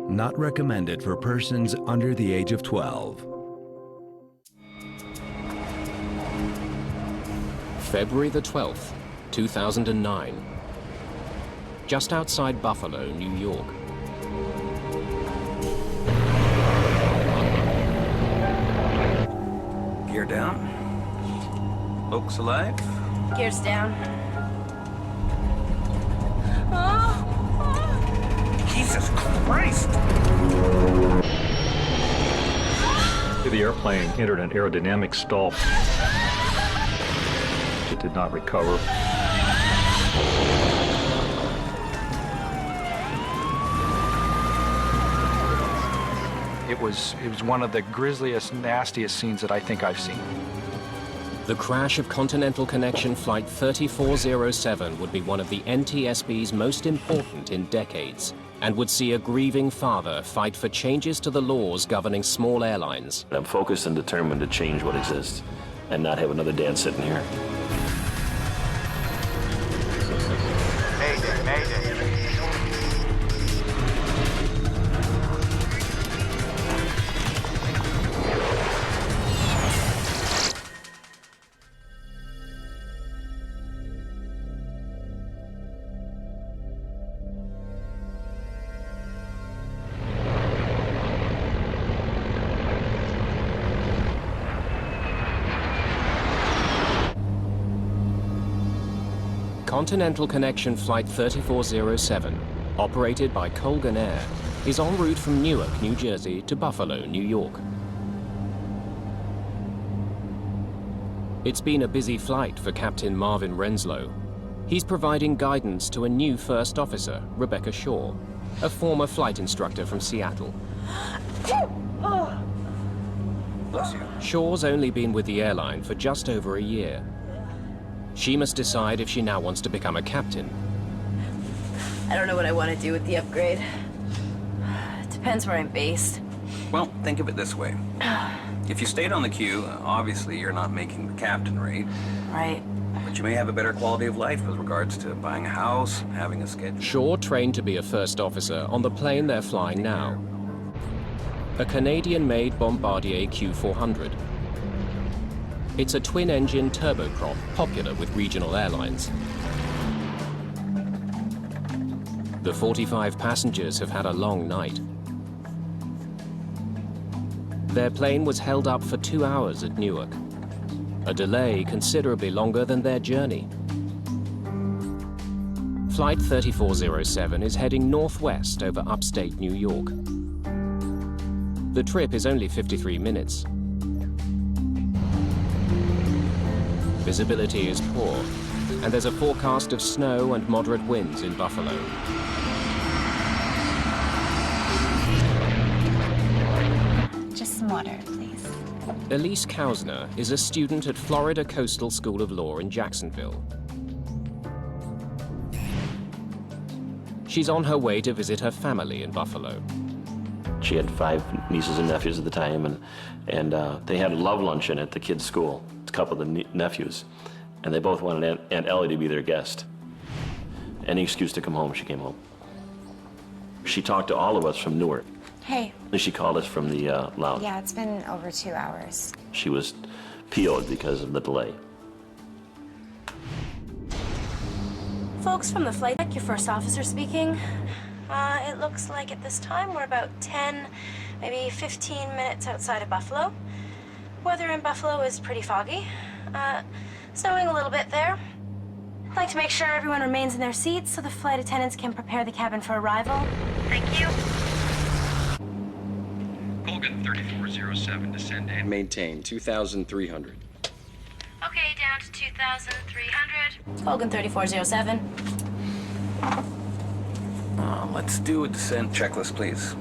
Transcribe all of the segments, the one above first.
Not recommended for persons under the age of 12. February the 12th, 2009. Just outside Buffalo, New York. Gear down. Folks alive. Gears down. Jesus Christ! The airplane entered an aerodynamic stall. It did not recover. It was one of the grisliest, nastiest scenes that I think I've seen. The crash of Continental Connection Flight 3407 would be one of the NTSB's most important in decades, and would see a grieving father fight for changes to the laws governing small airlines. I'm focused and determined to change what exists and not have another dad sitting here. Mayday, mayday. Continental Connection Flight 3407, operated by Colgan Air, is en route from Newark, New Jersey to Buffalo, New York. It's been a busy flight for Captain Marvin Renslow. He's providing guidance to a new first officer, Rebecca Shaw, a former flight instructor from Seattle. Bless you. Shaw's only been with the airline for just over a year. She must decide if she now wants to become a captain. I don't know what I want to do with the upgrade. It depends where I'm based. Well, think of it this way. If you stayed on the queue, obviously you're not making the captain rate. Right. But you may have a better quality of life with regards to buying a house, having a schedule. Shaw trained to be a first officer on the plane they're flying now. A Canadian-made Bombardier Q400. It's a twin-engine turboprop, popular with regional airlines. The 45 passengers have had a long night. Their plane was held up for 2 hours at Newark, a delay considerably longer than their journey. Flight 3407 is heading northwest over upstate New York. The trip is only 53 minutes. Visibility is poor, and there's a forecast of snow and moderate winds in Buffalo. Just some water, please. Elise Kausner is a student at Florida Coastal School of Law in Jacksonville. She's on her way to visit her family in Buffalo. She had 5 nieces and nephews at the time, and they had a love luncheon at the kids' school. A couple of the nephews, and they both wanted Aunt Ellie to be their guest. Any excuse to come home, she came home. She talked to all of us from Newark. Hey. And she called us from the lounge. Yeah, it's been over 2 hours. She was PO'd because of the delay. Folks from the flight deck, your first officer speaking. It looks like at this time we're about 10, maybe 15 minutes outside of Buffalo. Weather in Buffalo is pretty foggy. Snowing a little bit there. I'd like to make sure everyone remains in their seats so the flight attendants can prepare the cabin for arrival. Thank you. Colgan 3407, descend and maintain 2,300. Okay, down to 2,300. Colgan 3407. Let's do a descent checklist, please.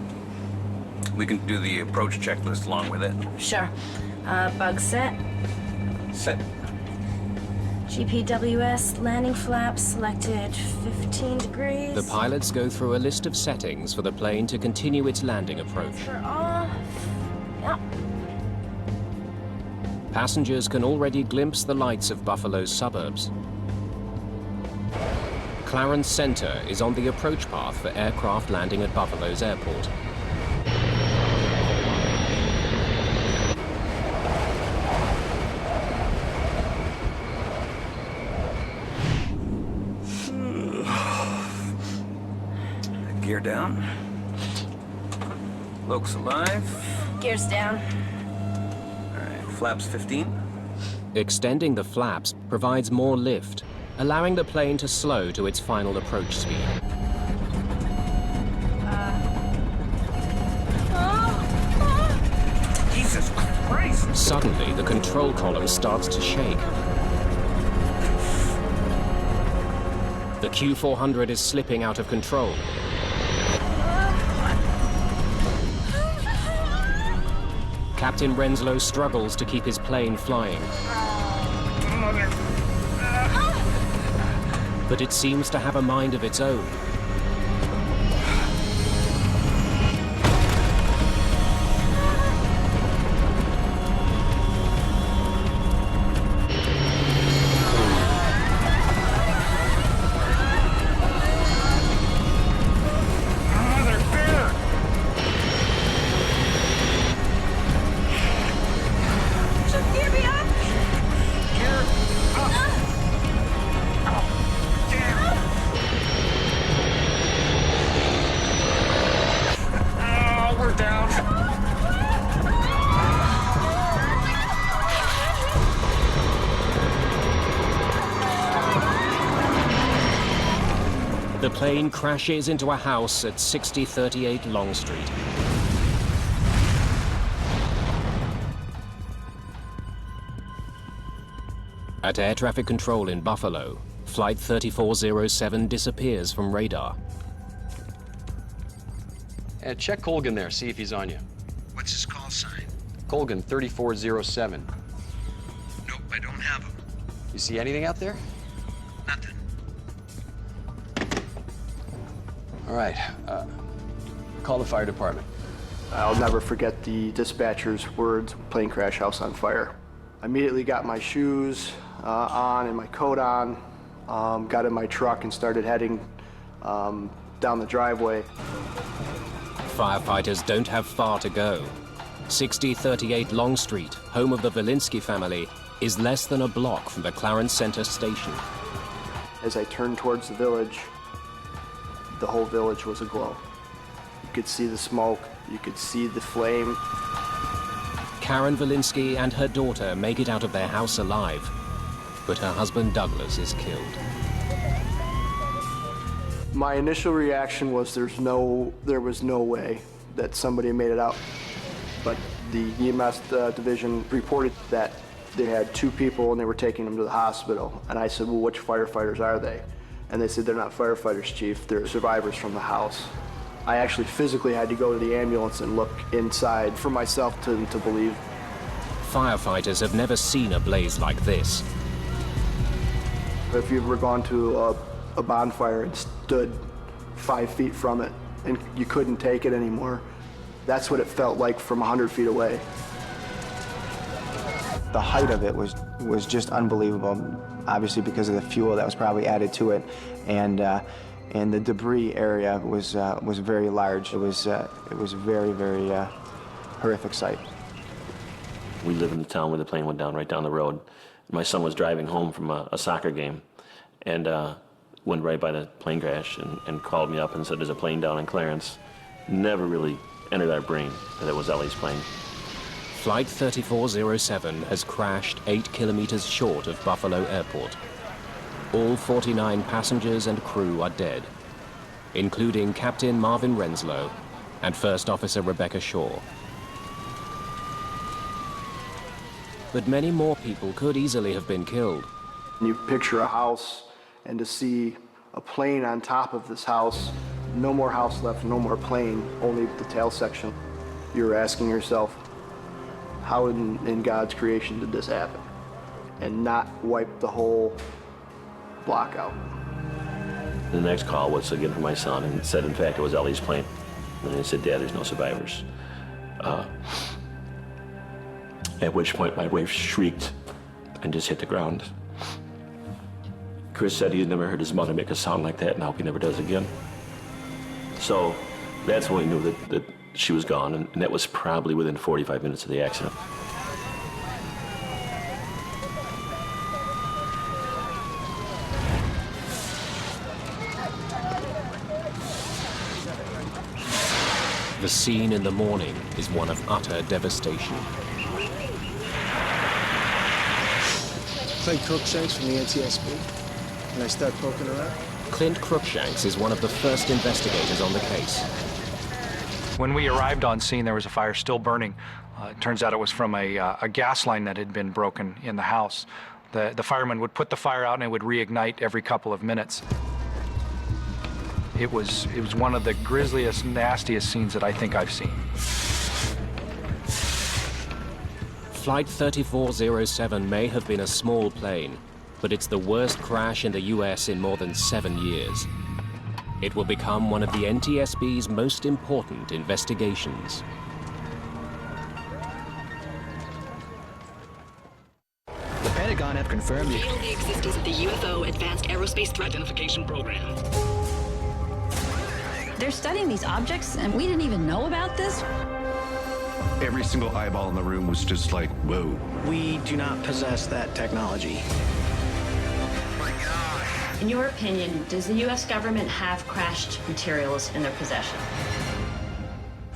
We can do the approach checklist along with it. Sure. Bug set. Set. GPWS landing flaps selected 15 degrees. The pilots go through a list of settings for the plane to continue its landing approach. Transfer off. Yep. Passengers can already glimpse the lights of Buffalo's suburbs. Clarence Center is on the approach path for aircraft landing at Buffalo's airport. Gear down. Locus alive. Gears down. All right, flaps 15. Extending the flaps provides more lift, allowing the plane to slow to its final approach speed. Jesus Christ! Suddenly, the control column starts to shake. The Q400 is slipping out of control. Captain Renslow struggles to keep his plane flying. But it seems to have a mind of its own. The plane crashes into a house at 6038 Long Street. At air traffic control in Buffalo, Flight 3407 disappears from radar. Check Colgan there, see if he's on you. What's his call sign? Colgan 3407. Nope, I don't have him. You see anything out there? Nothing. All right, call the fire department. I'll never forget the dispatcher's words, plane crash, house on fire. I immediately got my shoes on and my coat on, got in my truck and started heading down the driveway. Firefighters don't have far to go. 6038 Long Street, home of the Valinsky family, is less than a block from the Clarence Center station. As I turned towards the village, the whole village was aglow. You could see the smoke, you could see the flame. Karen Valinsky and her daughter make it out of their house alive, but her husband Douglas is killed. My initial reaction was there was no way that somebody made it out. But the EMS division reported that they had 2 people and they were taking them to the hospital. And I said, well, which firefighters are they? And they said, they're not firefighters, Chief, they're survivors from the house. I actually physically had to go to the ambulance and look inside for myself to believe. Firefighters have never seen a blaze like this. If you've ever gone to a bonfire and stood 5 feet from it and you couldn't take it anymore, that's what it felt like from 100 feet away. The height of it was just unbelievable, obviously because of the fuel that was probably added to it, and the debris area was very large. It was a very, very horrific sight. We live in the town where the plane went down, right down the road. My son was driving home from a soccer game and went right by the plane crash and called me up and said, there's a plane down in Clarence. Never really entered our brain that it was Ellie's plane. Flight 3407 has crashed 8 kilometers short of Buffalo Airport. All 49 passengers and crew are dead, including Captain Marvin Renslow and First Officer Rebecca Shaw. But many more people could easily have been killed. You picture a house, and to see a plane on top of this house, no more house left, no more plane, only the tail section. You're asking yourself, how in God's creation did this happen? And not wipe the whole block out. The next call was again from my son and said, in fact, it was Ellie's plane. And I said, Dad, there's no survivors. At which point my wife shrieked and just hit the ground. Chris said he had never heard his mother make a sound like that and I hope he never does again. So that's when we knew that she was gone, and that was probably within 45 minutes of the accident. The scene in the morning is one of utter devastation. Clint Crookshanks from the NTSB. Can I start poking around? Clint Crookshanks is one of the first investigators on the case. When we arrived on scene, there was a fire still burning. It turns out it was from a gas line that had been broken in the house. The fireman would put the fire out and it would reignite every couple of minutes. It was one of the grisliest, nastiest scenes that I think I've seen. Flight 3407 may have been a small plane, but it's the worst crash in the US in more than 7 years. It will become one of the NTSB's most important investigations. The Pentagon have confirmed the existence of the UFO Advanced Aerospace Threat Identification Program. They're studying these objects, and we didn't even know about this? Every single eyeball in the room was just like, whoa. We do not possess that technology. In your opinion, does the U.S. government have crashed materials in their possession?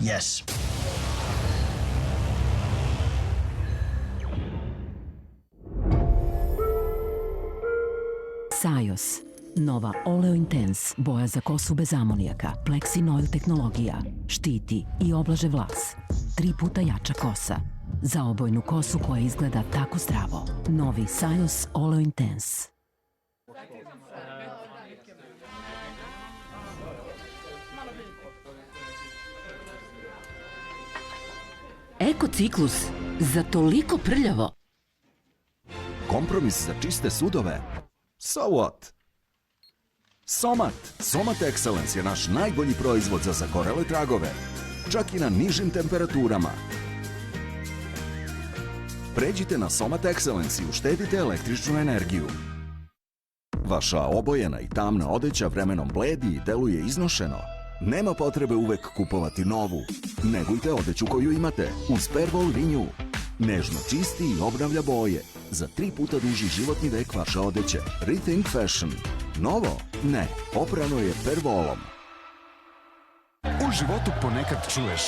Yes. Sajos. Nova Oleo Intense, boja za kosu bez amonijaka, Plexinoil tehnologija, štiti i oblaže vlas. 3 puta jača kosa. Za obojnu kosu koja izgleda tako zdravo. Novi Sajos Oleo Intense. Ekociklus? Za toliko prljavo? Kompromis za čiste sudove? So what? Somat. Somat Excellence je naš najbolji proizvod za zagorele tragove. Čak i na nižim temperaturama. Pređite na Somat Excellence i uštedite električnu energiju. Vaša obojena i tamna odeća vremenom bledi i deluje iznošeno. Nema potrebe uvek kupovati novu. Negujte odeću koju imate uz Pervol Renew. Nežno čisti i obnavlja boje. Za 3 puta duži životni vek vaše odeće. Rethink Fashion. Novo? Ne. Oprano je Pervolom. U životu ponekad čuješ.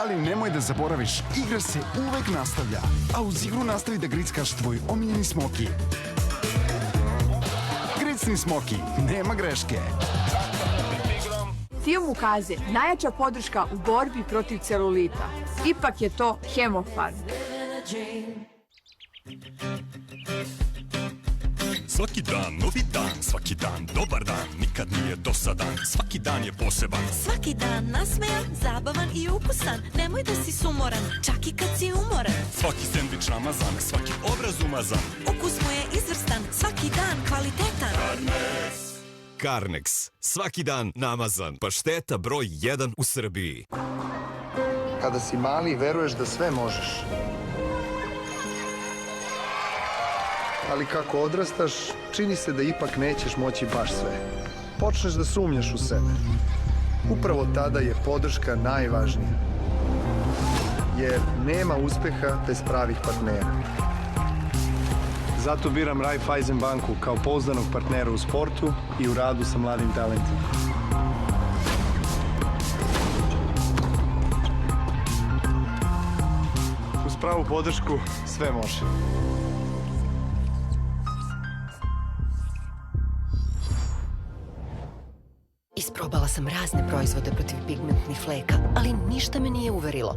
Ali nemoj da zaboraviš, igra se uvek nastavlja. A uz igru nastavi da grickaš tvoj omiljeni smoki. Gricni smoki, nema greške. Film ukaze, najjača podrška u borbi protiv celulita. Ipak je to Hemofarm. Svaki dan, novi dan, svaki dan, dobar dan, nikad nije dosadan, svaki dan je poseban. Svaki dan nasmejan, zabavan i ukusan, nemoj da si sumoran, čak i kad si umoran. Svaki sendvič namazan, svaki obraz umazan, ukus mu je izvrstan, svaki dan kvalitetan. Carnex, svaki dan namazan, pašteta broj 1 u Srbiji. Kada si mali, veruješ da sve možeš. Ali kako odrastaš, čini se da ipak nećeš moći baš sve. Počneš da sumnjaš u sebe. Upravo tada je podrška najvažnija. Jer nema uspeha bez pravih partnera. Zato biram Raiffeisen banku kao pouzdanog partnera u sportu i u radu sa mladim talentima. Uz pravu podršku sve može. Isprobala sam razne proizvode protiv pigmentnih fleka, ali ništa me nije uverilo.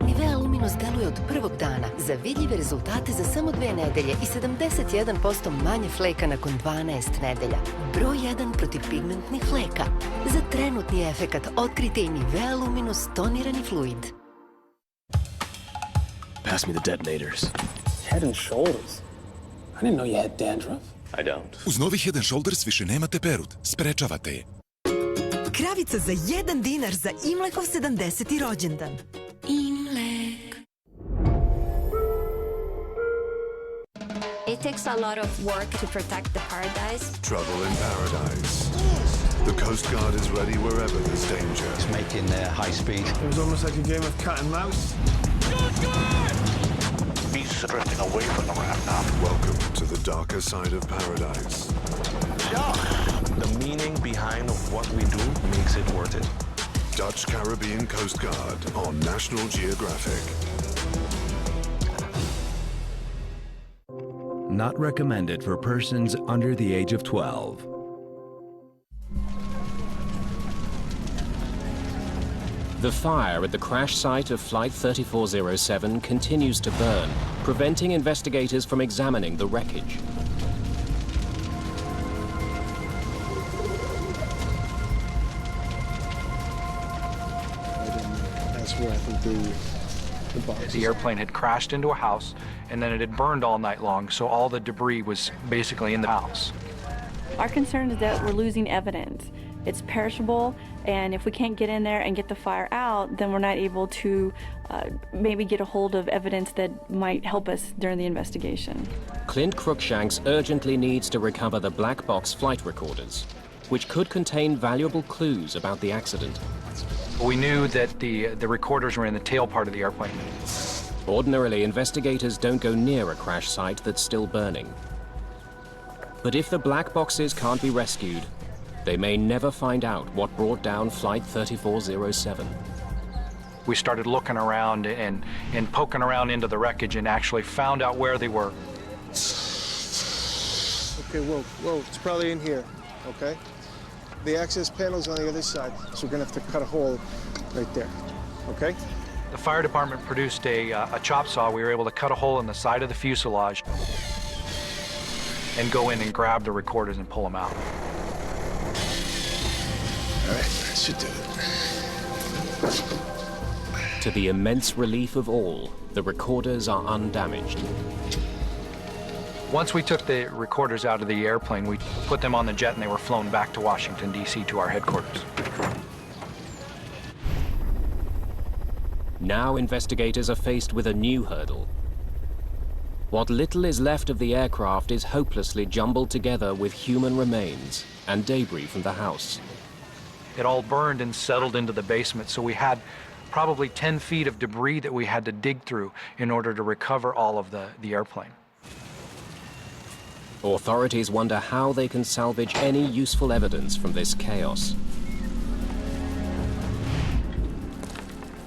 Nivea Luminous deluje od prvog dana za vidljive rezultate za samo 2 nedelje i 71% manje fleka nakon 12 nedelja. Broj 1 protiv pigmentnih fleka. Za trenutni efekat otkrite i Nivea Luminous tonirani fluid. Pass me the detonators. Head and Shoulders? I didn't know you had dandruff. I don't. Uz novi Head and Shoulders više nemate perut. Sprečavate je. Kravica za 1 dinar za Imlekov 70. rođendan. Imlek. It takes a lot of work to protect the paradise. Trouble in paradise. The Coast Guard is ready wherever there's danger. It's making high speed. It was almost like a game of cat and mouse. He's drifting away from the ramp now. Welcome to the darker side of paradise. The meaning behind what we do makes it worth it. Dutch Caribbean Coast Guard on National Geographic. Not recommended for persons under the age of 12. The fire at the crash site of Flight 3407 continues to burn, preventing investigators from examining the wreckage. That's where I think the airplane had crashed into a house, and then it had burned all night long, so all the debris was basically in the house. Our concern is that we're losing evidence. It's perishable, and if we can't get in there and get the fire out, then we're not able to maybe get a hold of evidence that might help us during the investigation. Clint Cruikshanks urgently needs to recover the black box flight recorders, which could contain valuable clues about the accident. We knew that the recorders were in the tail part of the airplane. Ordinarily, investigators don't go near a crash site that's still burning. But if the black boxes can't be rescued, they may never find out what brought down Flight 3407. We started looking around and poking around into the wreckage and actually found out where they were. Okay, whoa, it's probably in here, okay? The access panel's on the other side, so we're gonna have to cut a hole right there, okay? The fire department produced a chop saw. We were able to cut a hole in the side of the fuselage and go in and grab the recorders and pull them out. All right, that should do it. To the immense relief of all, the recorders are undamaged. Once we took the recorders out of the airplane, we put them on the jet and they were flown back to Washington, D.C. to our headquarters. Now investigators are faced with a new hurdle. What little is left of the aircraft is hopelessly jumbled together with human remains and debris from the house. It all burned and settled into the basement, so we had probably 10 feet of debris that we had to dig through in order to recover all of the airplane. Authorities wonder how they can salvage any useful evidence from this chaos.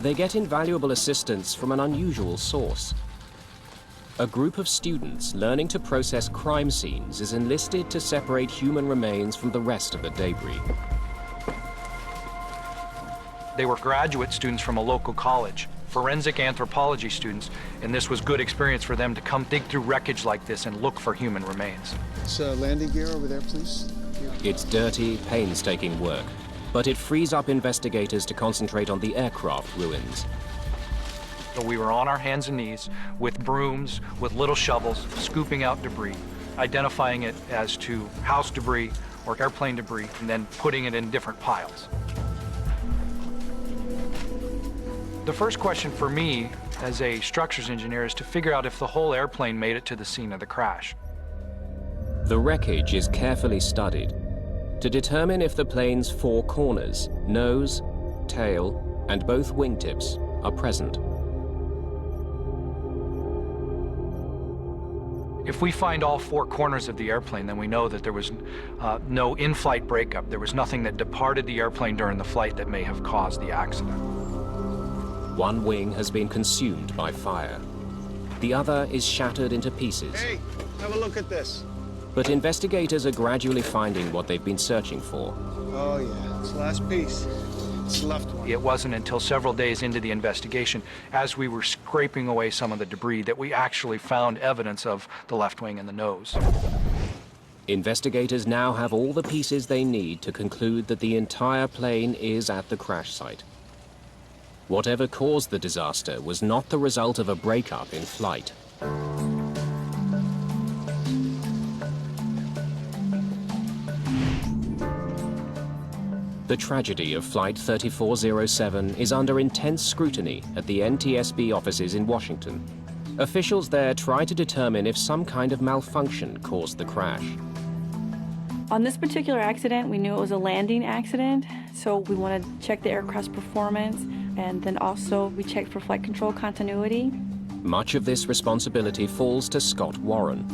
They get invaluable assistance from an unusual source. A group of students learning to process crime scenes is enlisted to separate human remains from the rest of the debris. They were graduate students from a local college, forensic anthropology students, and this was good experience for them to come dig through wreckage like this and look for human remains. It's landing gear over there, please. It's dirty, painstaking work, but it frees up investigators to concentrate on the aircraft ruins. So we were on our hands and knees with brooms, with little shovels, scooping out debris, identifying it as to house debris or airplane debris, and then putting it in different piles. The first question for me as a structures engineer is to figure out if the whole airplane made it to the scene of the crash. The wreckage is carefully studied to determine if the plane's four corners, nose, tail, and both wingtips are present. If we find all four corners of the airplane, then we know that there was no in-flight breakup. There was nothing that departed the airplane during the flight that may have caused the accident. One wing has been consumed by fire. The other is shattered into pieces. Hey, have a look at this. But investigators are gradually finding what they've been searching for. Oh yeah, it's the last piece. It's the left one. It wasn't until several days into the investigation, as we were scraping away some of the debris, that we actually found evidence of the left wing and the nose. Investigators now have all the pieces they need to conclude that the entire plane is at the crash site. Whatever caused the disaster was not the result of a breakup in flight. The tragedy of Flight 3407 is under intense scrutiny at the NTSB offices in Washington. Officials there try to determine if some kind of malfunction caused the crash. On this particular accident, we knew it was a landing accident, so we wanted to check the aircraft's performance, and then also we checked for flight control continuity. Much of this responsibility falls to Scott Warren.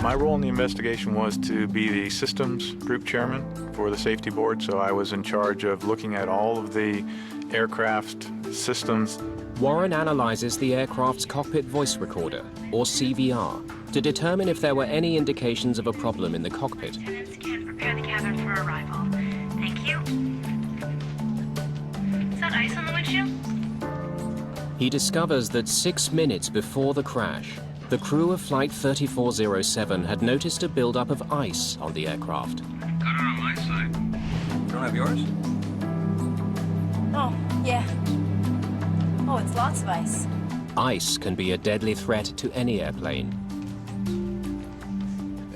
My role in the investigation was to be the systems group chairman for the safety board, so I was in charge of looking at all of the aircraft systems. Warren analyzes the aircraft's cockpit voice recorder, or CVR, to determine if there were any indications of a problem in the cockpit. Prepare the cabin for arrival. Thank you. Is that ice on the windshield? He discovers that 6 minutes before the crash, the crew of Flight 3407 had noticed a buildup of ice on the aircraft. Got it on my side. You don't have yours? Oh, yeah. Oh, it's lots of ice. Ice can be a deadly threat to any airplane.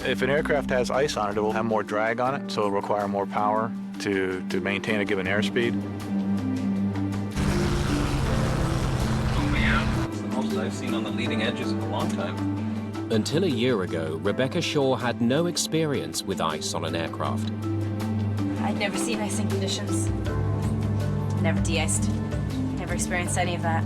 If an aircraft has ice on it, it will have more drag on it, so it'll require more power to maintain a given airspeed. Oh yeah, it's the most I've seen on the leading edges in a long time. Until a year ago, Rebecca Shaw had no experience with ice on an aircraft. I'd never seen icing conditions. Never de-iced. Never experienced any of that.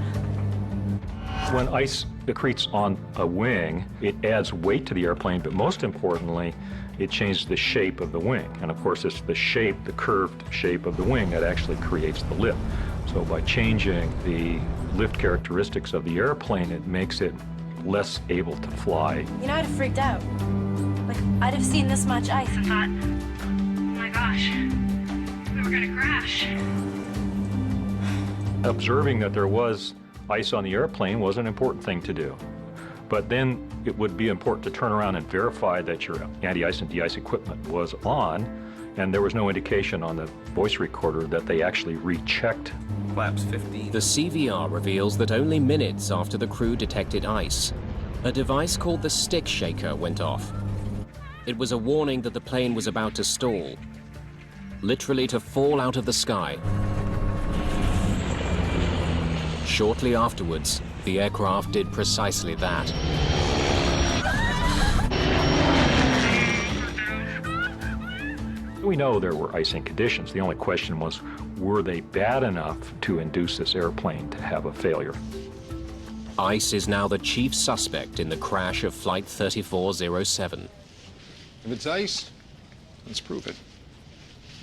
When ice accretes on a wing, it adds weight to the airplane, but most importantly, it changes the shape of the wing. And of course, it's the shape, the curved shape of the wing that actually creates the lift. So by changing the lift characteristics of the airplane, it makes it less able to fly. You know, I'd have freaked out. Like, I'd have seen this much ice and thought, oh my gosh, we were gonna crash. Observing that there was ice on the airplane was an important thing to do. But then it would be important to turn around and verify that your anti-ice and de-ice equipment was on, and there was no indication on the voice recorder that they actually rechecked. Flaps 15. The CVR reveals that only minutes after the crew detected ice, a device called the stick shaker went off. It was a warning that the plane was about to stall, literally to fall out of the sky. Shortly afterwards, the aircraft did precisely that. We know there were icing conditions. The only question was, were they bad enough to induce this airplane to have a failure? Ice is now the chief suspect in the crash of Flight 3407. If it's ice, let's prove it.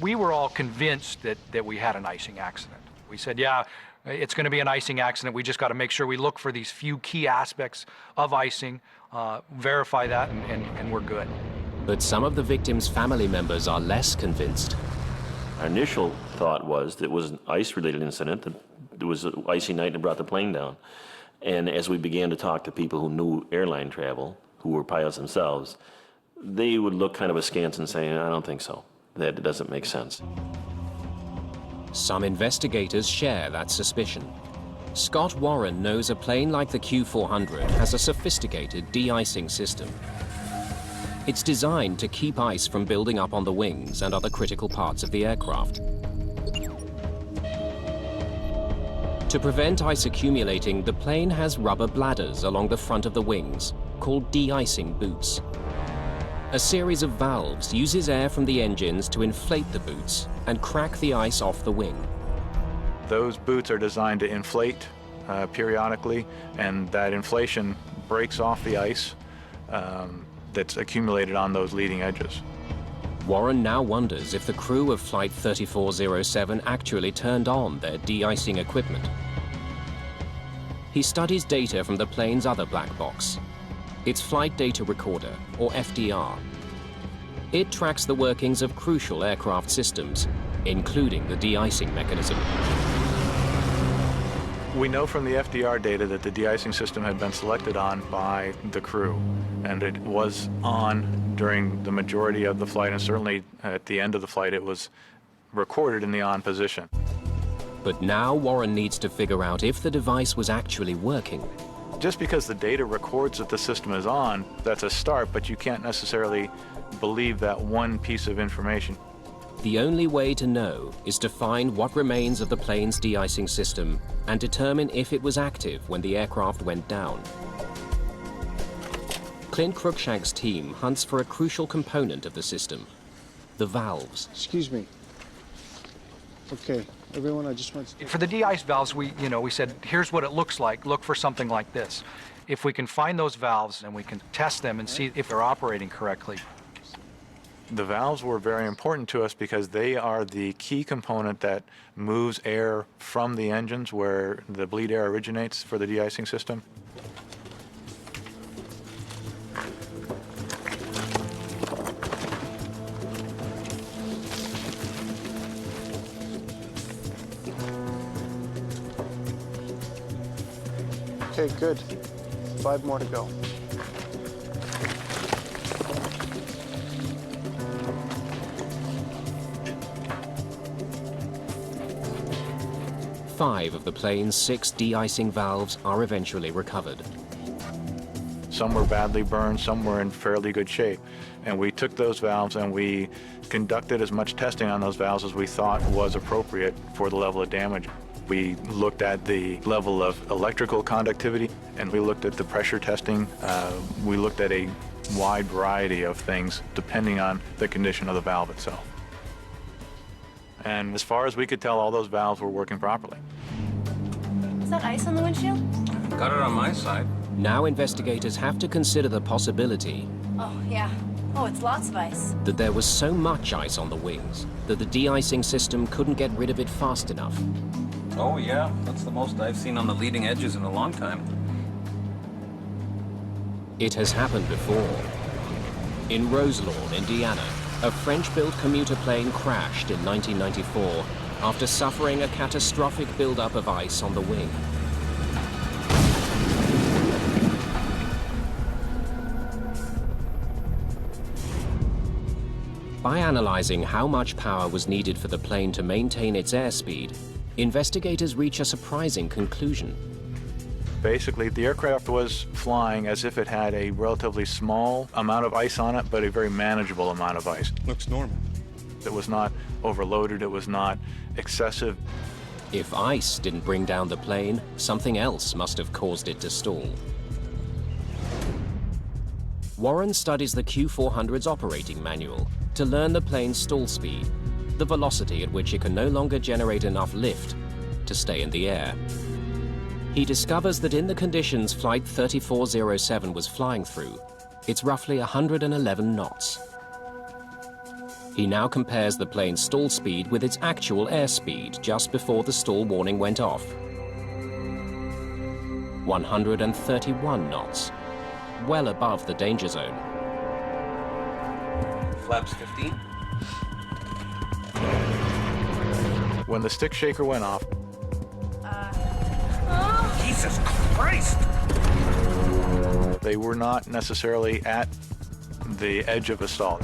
We were all convinced that we had an icing accident. We said, yeah, it's going to be an icing accident. We just got to make sure we look for these few key aspects of icing, verify that, and we're good. But some of the victims' family members are less convinced. Our initial thought was that it was an ice-related incident, that there was an icy night and brought the plane down. And as we began to talk to people who knew airline travel, who were pilots themselves, they would look kind of askance and say, I don't think so. That doesn't make sense. Some investigators share that suspicion. Scott Warren knows a plane like the Q400 has a sophisticated de-icing system. It's designed to keep ice from building up on the wings and other critical parts of the aircraft. To prevent ice accumulating, the plane has rubber bladders along the front of the wings, called de-icing boots. A series of valves uses air from the engines to inflate the boots and crack the ice off the wing. Those boots are designed to inflate periodically, and that inflation breaks off the ice that's accumulated on those leading edges. Warren now wonders if the crew of Flight 3407 actually turned on their de-icing equipment. He studies data from the plane's other black box, its Flight Data Recorder, or FDR. It tracks the workings of crucial aircraft systems, including the de-icing mechanism. We know from the FDR data that the de-icing system had been selected on by the crew, and it was on during the majority of the flight, and certainly at the end of the flight it was recorded in the on position. But now Warren needs to figure out if the device was actually working. Just because the data records that the system is on, that's a start, but you can't necessarily believe that one piece of information. The only way to know is to find what remains of the plane's de-icing system and determine if it was active when the aircraft went down. Clint Cruikshank's team hunts for a crucial component of the system, the valves. Excuse me. Okay, everyone, I just want to... For the de-ice valves, we said, here's what it looks like. Look for something like this. If we can find those valves and we can test them and see if they're operating correctly. The valves were very important to us because they are the key component that moves air from the engines where the bleed air originates for the de-icing system. Okay, good. 5 more to go. Five of the plane's 6 de-icing valves are eventually recovered. Some were badly burned, some were in fairly good shape. And we took those valves and we conducted as much testing on those valves as we thought was appropriate for the level of damage. We looked at the level of electrical conductivity, and we looked at the pressure testing. We looked at a wide variety of things depending on the condition of the valve itself. And as far as we could tell, all those valves were working properly. Is that ice on the windshield? Got it on my side. Now investigators have to consider the possibility Oh, yeah. Oh, it's lots of ice. that there was so much ice on the wings that the de-icing system couldn't get rid of it fast enough. Oh, yeah. That's the most I've seen on the leading edges in a long time. It has happened before. In Roselawn, Indiana, a French-built commuter plane crashed in 1994 after suffering a catastrophic buildup of ice on the wing. By analyzing how much power was needed for the plane to maintain its airspeed, investigators reach a surprising conclusion. Basically, the aircraft was flying as if it had a relatively small amount of ice on it, but a very manageable amount of ice. Looks normal. It was not overloaded, it was not excessive. If ice didn't bring down the plane, something else must have caused it to stall. Warren studies the Q400's operating manual to learn the plane's stall speed, the velocity at which it can no longer generate enough lift to stay in the air. He discovers that in the conditions Flight 3407 was flying through, it's roughly 111 knots. He now compares the plane's stall speed with its actual airspeed just before the stall warning went off. 131 knots, well above the danger zone. Flaps 15. When the stick shaker went off, Jesus Christ! they were not necessarily at the edge of a stall.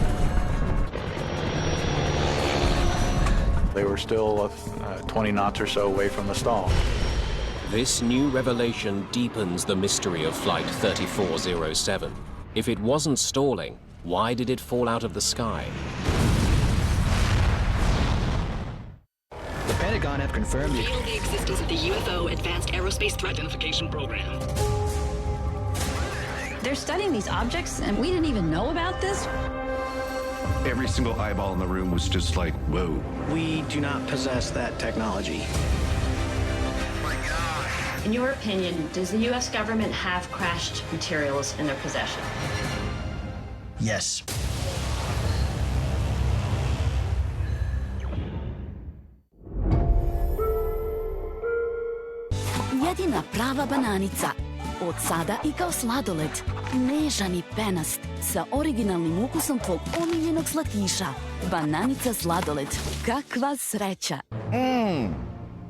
They were still 20 knots or so away from the stall. This new revelation deepens the mystery of Flight 3407. If it wasn't stalling, why did it fall out of the sky? The Pentagon have confirmed the existence of the UFO Advanced Aerospace Threat Identification Program. They're studying these objects, and we didn't even know about this? Every single eyeball in the room was just like, whoa. We do not possess that technology. In your opinion, does the U.S. government have crashed materials in their possession? Yes. Jedina prava bananica. Od sada i kao sladoled. Nežan i penast. Sa originalnim ukusom tvog omiljenog slatkiša. Bananica sladoled. Kakva sreća.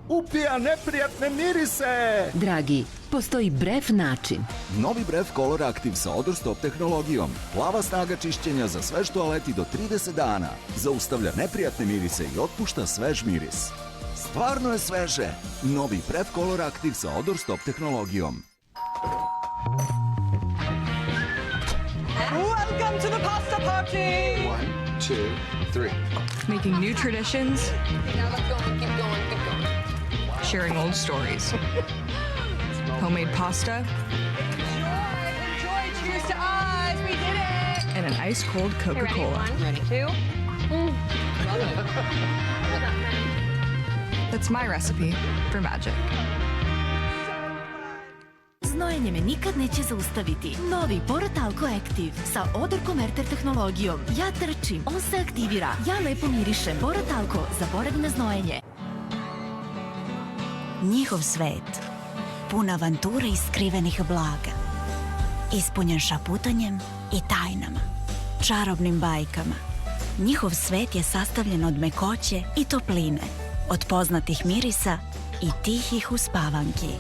Upija neprijatne mirise! Dragi, postoji Bref način. Novi Bref Color Active sa Odor Stop tehnologijom. Plava snaga čišćenja za svež toaleti do 30 dana. Zaustavlja neprijatne mirise i otpušta svež miris. Stvarno je sveže! Novi Bref Color Active sa Odor Stop tehnologijom. Welcome to the pasta party! 1, 2, 3. Making new traditions. Now let's go. Keep going. Sharing old stories. Homemade pasta. Enjoy. Cheers to us. We did it. And an ice-cold Coca-Cola. Ready? 2. Love it. That's my recipe for magic. znojenje me nikad neće zaustaviti. Novi Porotalco Active sa Odor Converter tehnologijom. Ja trčim, on se aktivira. Ja lepo mirišem. Porotalco, zaboravi na znojenje. Njihov svet, pun avanture i skrivenih blaga. Ispunjen šaputanjem i tajnama, čarobnim bajkama. Njihov svet je sastavljen od mekoće i topline, od poznatih mirisa i tihih uspavanki.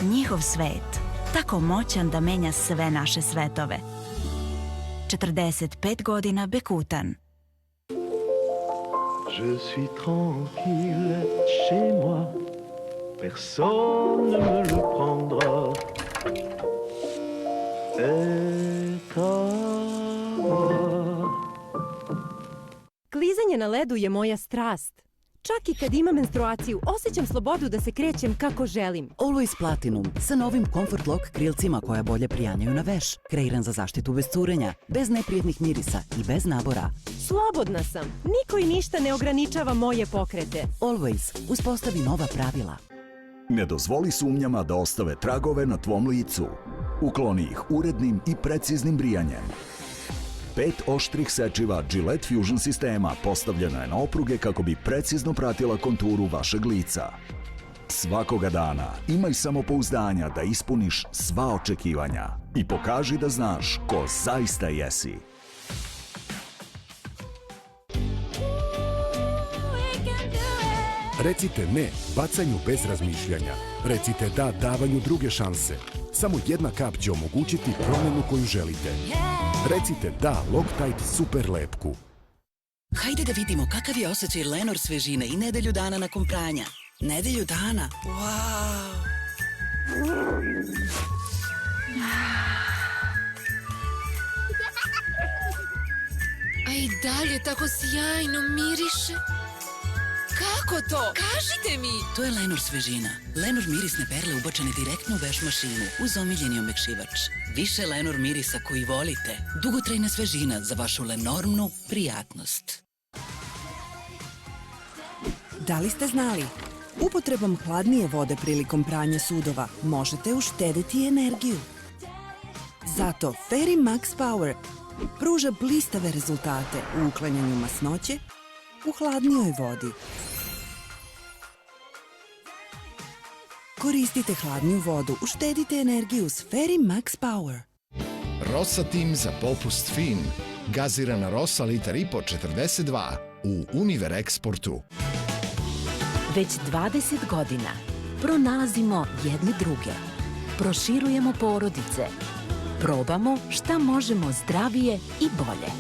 Njihov svet, tako moćan da menja sve naše svetove. 45 godina Bekutan. Je suis tranquille chez moi. Personne ne me le prendra. Et à moi. Klizanje na ledu je moja strast. Čak i kad imam menstruaciju, osjećam slobodu da se krećem kako želim. Always Platinum sa novim Comfort Lock krilcima koja bolje prijanjaju na veš. Kreiran za zaštitu bez curenja, bez neprijetnih mirisa i bez nabora. Slobodna sam. Niko i ništa ne ograničava moje pokrete. Always, uspostavi nova pravila. Ne dozvoli sumnjama da ostave tragove na tvom licu. Ukloni ih urednim i preciznim brijanjem. 5 oštrih sečiva Gillette Fusion sistema postavljeno je na opruge kako bi precizno pratila konturu vašeg lica. Svakoga dana imaj samopouzdanja da ispuniš sva očekivanja i pokaži da znaš ko zaista jesi. Recite ne bacanju bez razmišljanja. Recite da davanju druge šanse. Samo jedna kap će omogućiti promjenu koju želite. Recite da Loctite super lepku. Hajde da vidimo kakav je osjećaj Lenor svežine i nedelju dana nakon pranja. Nedelju dana? Wow! A i dalje tako sjajno miriše. Kako to? Kažite mi! To je Lenor svežina. Lenor mirisne perle ubačene direktno u veš mašinu uz omiljeni omekšivač. Više Lenor mirisa koji volite. Dugotrajna svežina za vašu lenormnu prijatnost. Da li ste znali? Upotrebom hladnije vode prilikom pranja sudova možete uštediti energiju. Zato Fairy Max Power pruža blistave rezultate u uklanjanju masnoće u hladnijoj vodi. Koristite hladniju vodu, uštedite energiju s Fairy Max Power. Rosa Tim za popust fin. Gazirana rosa litar i po 42 u Univer Eksportu. Već 20 godina pronalazimo jedni druge, proširujemo porodice, probamo šta možemo zdravije i bolje.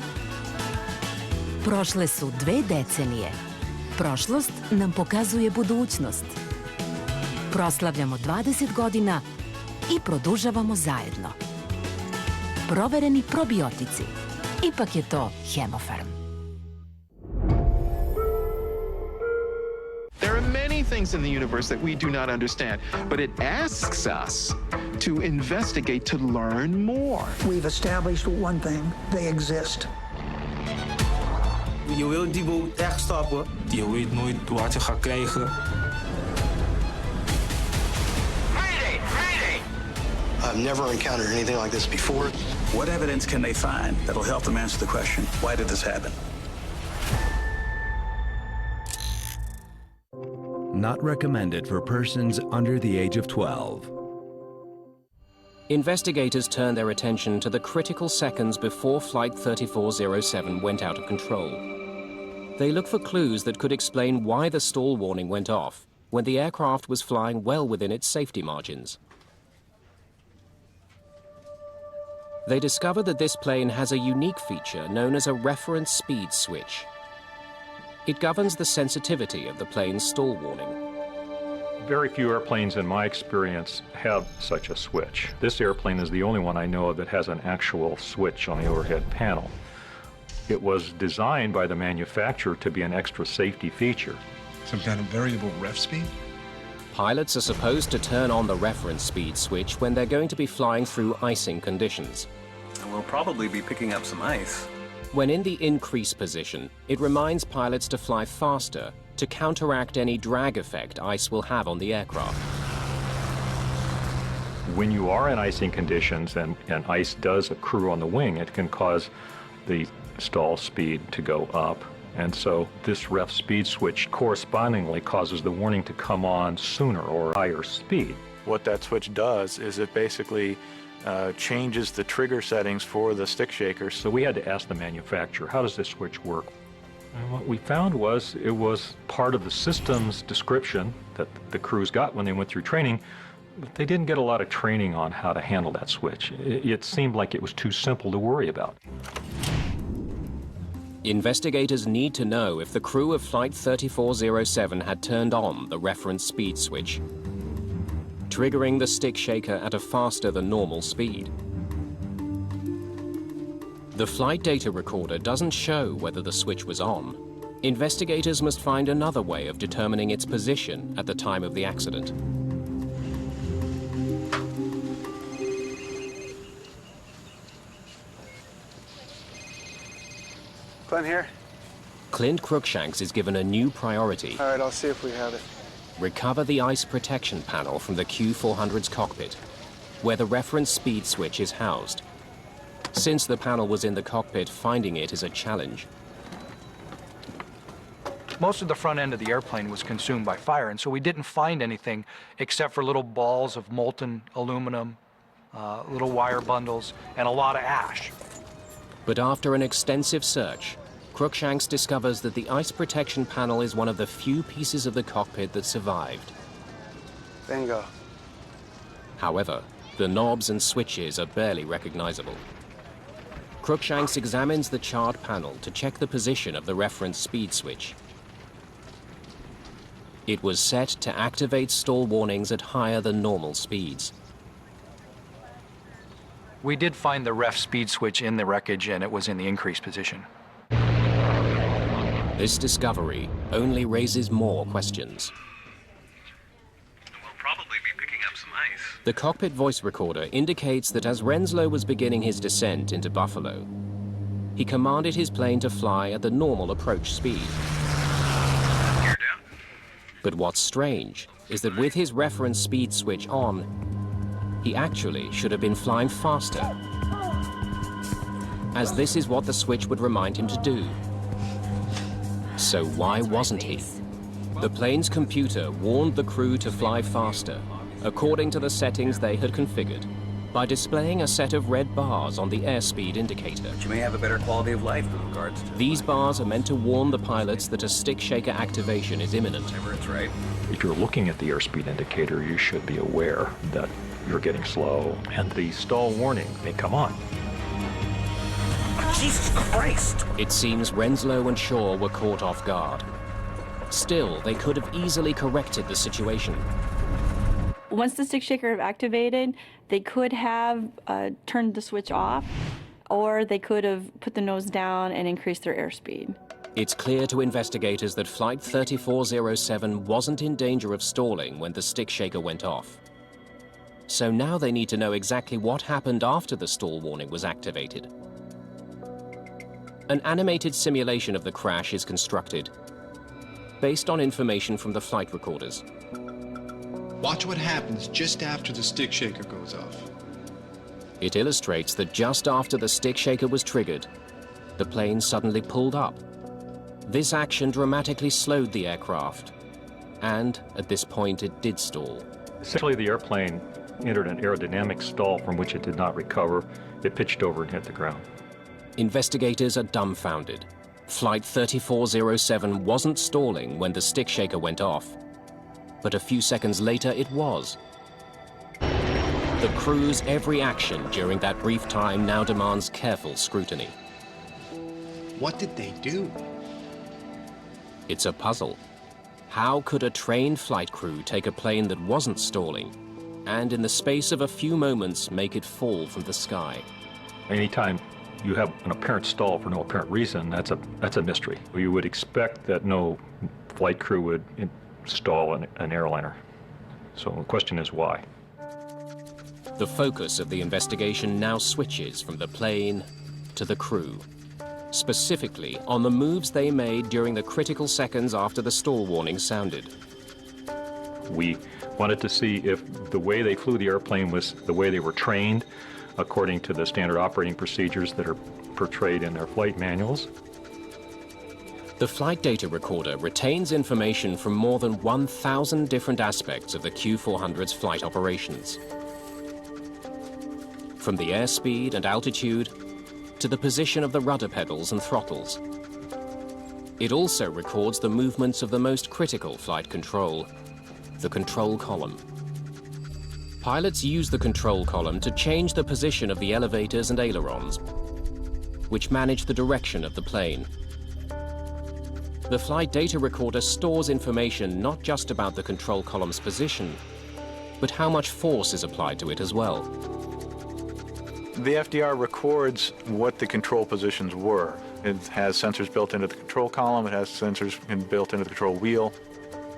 Prošle su 2 decenije. Prošlost nam pokazuje budućnost. Proslavljamo 20 godina i produžavamo zajedno. Provereni probiotici. Ipak je to Hemofarm. There are many things in the universe that we do not understand, but it asks us to investigate, to learn more. We've established one thing: they exist. Je wil die boel echt stappen. Je weet nooit wat je gaat krijgen. I've never encountered anything like this before. What evidence can they find that'll help them answer the question, why did this happen? Not recommended for persons under the age of 12. Investigators turned their attention to the critical seconds before Flight 3407 went out of control. They looked for clues that could explain why the stall warning went off when the aircraft was flying well within its safety margins. They discovered that this plane has a unique feature known as a reference speed switch. It governs the sensitivity of the plane's stall warning. Very few airplanes in my experience have such a switch. This airplane is the only one I know of that has an actual switch on the overhead panel. It was designed by the manufacturer to be an extra safety feature. Some kind of variable ref speed? Pilots are supposed to turn on the reference speed switch when they're going to be flying through icing conditions. And we'll probably be picking up some ice. When in the increase position, it reminds pilots to fly faster to counteract any drag effect ice will have on the aircraft. When you are in icing conditions and ice does accrue on the wing, it can cause the stall speed to go up. And so this ref speed switch correspondingly causes the warning to come on sooner or higher speed. What that switch does is it basically changes the trigger settings for the stick shaker. So we had to ask the manufacturer, how does this switch work? And what we found was it was part of the system's description that the crews got when they went through training, but they didn't get a lot of training on how to handle that switch. It seemed like it was too simple to worry about. Investigators need to know if the crew of Flight 3407 had turned on the reference speed switch, triggering the stick shaker at a faster than normal speed. The flight data recorder doesn't show whether the switch was on. Investigators must find another way of determining its position at the time of the accident. Clint here. Clint Cruikshanks is given a new priority. All right, I'll see if we have it. Recover the ice protection panel from the Q400's cockpit, where the reference speed switch is housed. Since the panel was in the cockpit, finding it is a challenge. Most of the front end of the airplane was consumed by fire, and so we didn't find anything except for little balls of molten aluminum, little wire bundles, and a lot of ash. But after an extensive search, Cruikshanks discovers that the ice protection panel is one of the few pieces of the cockpit that survived. Bingo. However, the knobs and switches are barely recognizable. Cruikshanks examines the charred panel to check the position of the reference speed switch. It was set to activate stall warnings at higher than normal speeds. We did find the ref speed switch in the wreckage, and it was in the increased position. This discovery only raises more questions. We'll probably be picking up some ice. The cockpit voice recorder indicates that as Renslow was beginning his descent into Buffalo, he commanded his plane to fly at the normal approach speed. Gear down. But what's strange is that with his reference speed switch on, he actually should have been flying faster, as this is what the switch would remind him to do. So why wasn't he? The plane's computer warned the crew to fly faster, according to the settings they had configured, by displaying a set of red bars on the airspeed indicator. You may have a better quality of life in regards to... These bars are meant to warn the pilots that a stick shaker activation is imminent. It's right. If you're looking at the airspeed indicator, you should be aware that you're getting slow, and the stall warning may come on. Jesus Christ! It seems Renslow and Shaw were caught off guard. Still, they could have easily corrected the situation. Once the stick shaker activated, they could have turned the switch off, or they could have put the nose down and increased their airspeed. It's clear to investigators that Flight 3407 wasn't in danger of stalling when the stick shaker went off. So now they need to know exactly what happened after the stall warning was activated. An animated simulation of the crash is constructed, based on information from the flight recorders. Watch what happens just after the stick shaker goes off. It illustrates that just after the stick shaker was triggered, the plane suddenly pulled up. This action dramatically slowed the aircraft, and at this point it did stall. Essentially, the airplane entered an aerodynamic stall from which it did not recover. It pitched over and hit the ground. Investigators are dumbfounded. Flight 3407 wasn't stalling when the stick shaker went off, but a few seconds later it was. The crew's every action during that brief time now demands careful scrutiny. What did they do? It's a puzzle. How could a trained flight crew take a plane that wasn't stalling and in the space of a few moments make it fall from the sky? Anytime you have an apparent stall for no apparent reason, that's a mystery. You would expect that no flight crew would stall an airliner. So the question is why? The focus of the investigation now switches from the plane to the crew, specifically on the moves they made during the critical seconds after the stall warning sounded. We wanted to see if the way they flew the airplane was the way they were trained, according to the standard operating procedures that are portrayed in their flight manuals. The flight data recorder retains information from more than 1,000 different aspects of the Q400's flight operations. From the airspeed and altitude to the position of the rudder pedals and throttles. It also records the movements of the most critical flight control, the control column. Pilots use the control column to change the position of the elevators and ailerons, which manage the direction of the plane. The flight data recorder stores information not just about the control column's position, but how much force is applied to it as well. The FDR records what the control positions were. It has sensors built into the control column, it has sensors built into the control wheel.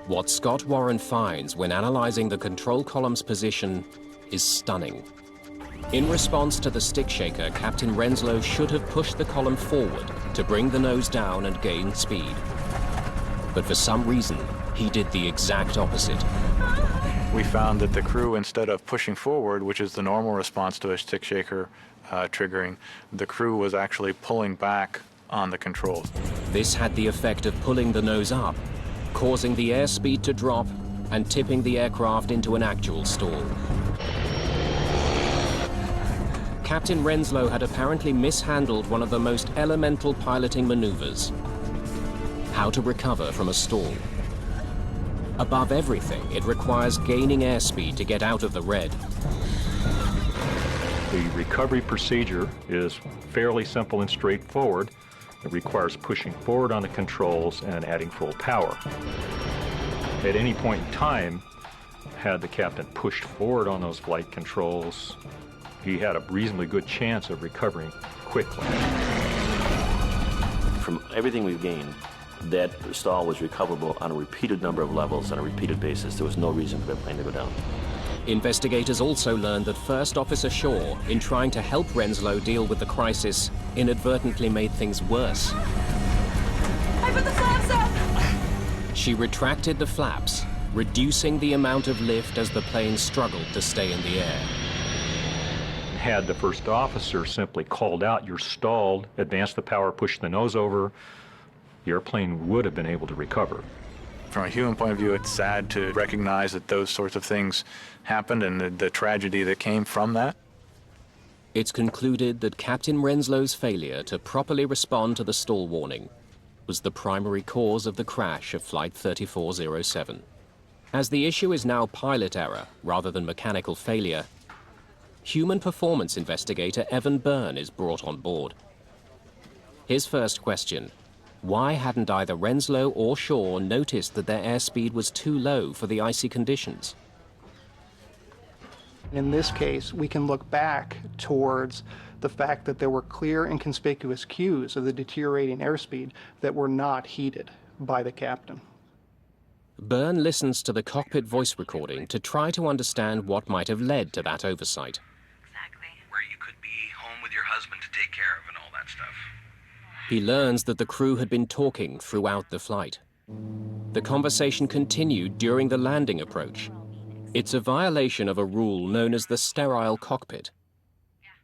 What Scott Warren finds when analyzing the control column's position is stunning. In response to the stick shaker, Captain Renslow should have pushed the column forward to bring the nose down and gain speed. But for some reason, he did the exact opposite. We found that the crew, instead of pushing forward, which is the normal response to a stick shaker triggering, the crew was actually pulling back on the controls. This had the effect of pulling the nose up, causing the airspeed to drop and tipping the aircraft into an actual stall. Captain Renslow had apparently mishandled one of the most elemental piloting maneuvers: how to recover from a stall. Above everything, it requires gaining airspeed to get out of the red. The recovery procedure is fairly simple and straightforward. It requires pushing forward on the controls and adding full power. At any point in time, had the captain pushed forward on those flight controls, he had a reasonably good chance of recovering quickly. From everything we've gained, that stall was recoverable on a repeated number of levels on a repeated basis. There was no reason for the plane to go down. Investigators also learned that First Officer Shaw, in trying to help Renslow deal with the crisis, inadvertently made things worse. I put the flaps up! She retracted the flaps, reducing the amount of lift as the plane struggled to stay in the air. Had the first officer simply called out, "You're stalled," advanced the power, pushed the nose over, the airplane would have been able to recover. From a human point of view, it's sad to recognize that those sorts of things happened and the tragedy that came from that. It's concluded that Captain Renslow's failure to properly respond to the stall warning was the primary cause of the crash of Flight 3407. As the issue is now pilot error rather than mechanical failure, human performance investigator Evan Byrne is brought on board. His first question: why hadn't either Renslow or Shaw noticed that their airspeed was too low for the icy conditions? In this case, we can look back towards the fact that there were clear and conspicuous cues of the deteriorating airspeed that were not heeded by the captain. Byrne listens to the cockpit voice recording to try to understand what might have led to that oversight. Where you could be home with your husband to take care of and all that stuff. He learns that the crew had been talking throughout the flight. The conversation continued during the landing approach. It's a violation of a rule known as the sterile cockpit,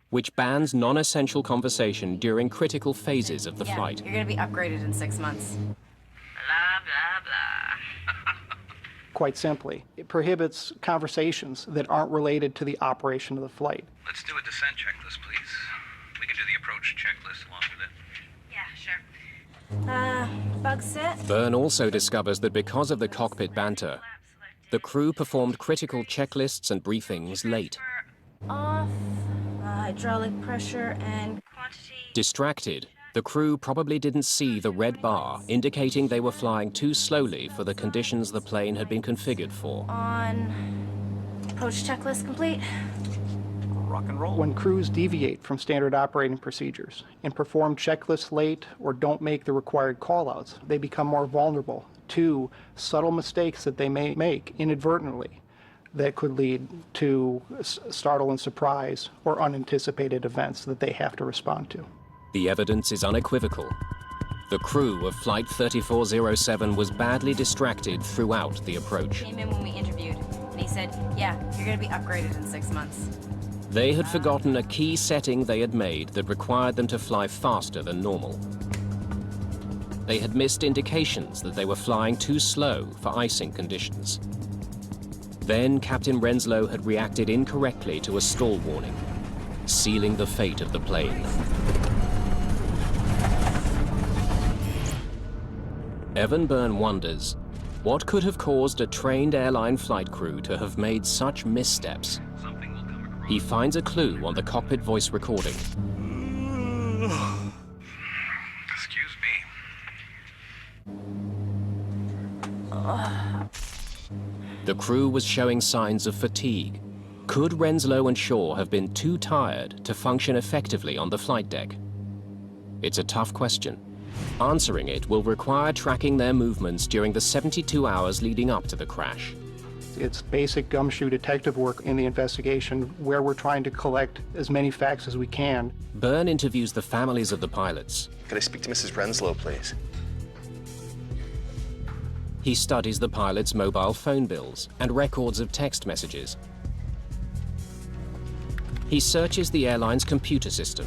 which bans non-essential conversation during critical phases of the flight. You're going to be upgraded in 6 months. Blah, blah, blah. Quite simply, it prohibits conversations that aren't related to the operation of the flight. Let's do a descent checklist, please. We can do the approach checklist along with it. Yeah, sure. Bug set. Byrne also discovers that because of the cockpit banter, the crew performed critical checklists and briefings late. Off. Hydraulic pressure and quantity. Distracted, the crew probably didn't see the red bar indicating they were flying too slowly for the conditions the plane had been configured for. On. Approach checklist complete. Rock and roll. When crews deviate from standard operating procedures and perform checklists late or don't make the required callouts, they become more vulnerable to subtle mistakes that they may make inadvertently that could lead to startle and surprise or unanticipated events that they have to respond to. The evidence is unequivocal. The crew of Flight 3407 was badly distracted throughout the approach. Came in when we interviewed, and he said, yeah, you're gonna be upgraded in 6 months. They had forgotten a key setting they had made that required them to fly faster than normal. They had missed indications that they were flying too slow for icing conditions. Then Captain Renslow had reacted incorrectly to a stall warning, sealing the fate of the plane. Evan Byrne wonders, what could have caused a trained airline flight crew to have made such missteps? He finds a clue on the cockpit voice recording. Excuse me. The crew was showing signs of fatigue. Could Renslow and Shaw have been too tired to function effectively on the flight deck? It's a tough question. Answering it will require tracking their movements during the 72 hours leading up to the crash. It's basic gumshoe detective work in the investigation where we're trying to collect as many facts as we can. Byrne interviews the families of the pilots. Could I speak to Mrs. Renslow, please? He studies the pilots' mobile phone bills and records of text messages. He searches the airline's computer system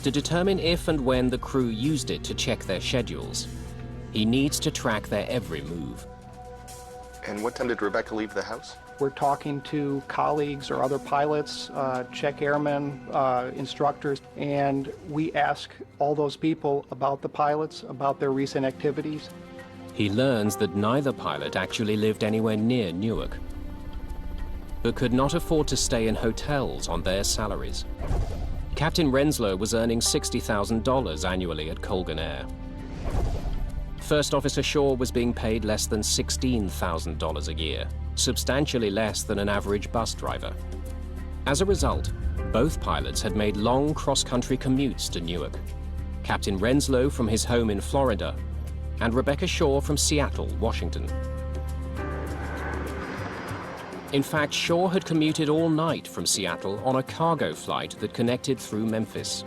to determine if and when the crew used it to check their schedules. He needs to track their every move. And what time did Rebecca leave the house? We're talking to colleagues or other pilots, check airmen, instructors, and we ask all those people about the pilots, about their recent activities. He learns that neither pilot actually lived anywhere near Newark, but could not afford to stay in hotels on their salaries. Captain Renslow was earning $60,000 annually at Colgan Air. First Officer Shaw was being paid less than $16,000 a year, substantially less than an average bus driver. As a result, both pilots had made long cross-country commutes to Newark. Captain Renslow from his home in Florida, and Rebecca Shaw from Seattle, Washington. In fact, Shaw had commuted all night from Seattle on a cargo flight that connected through Memphis.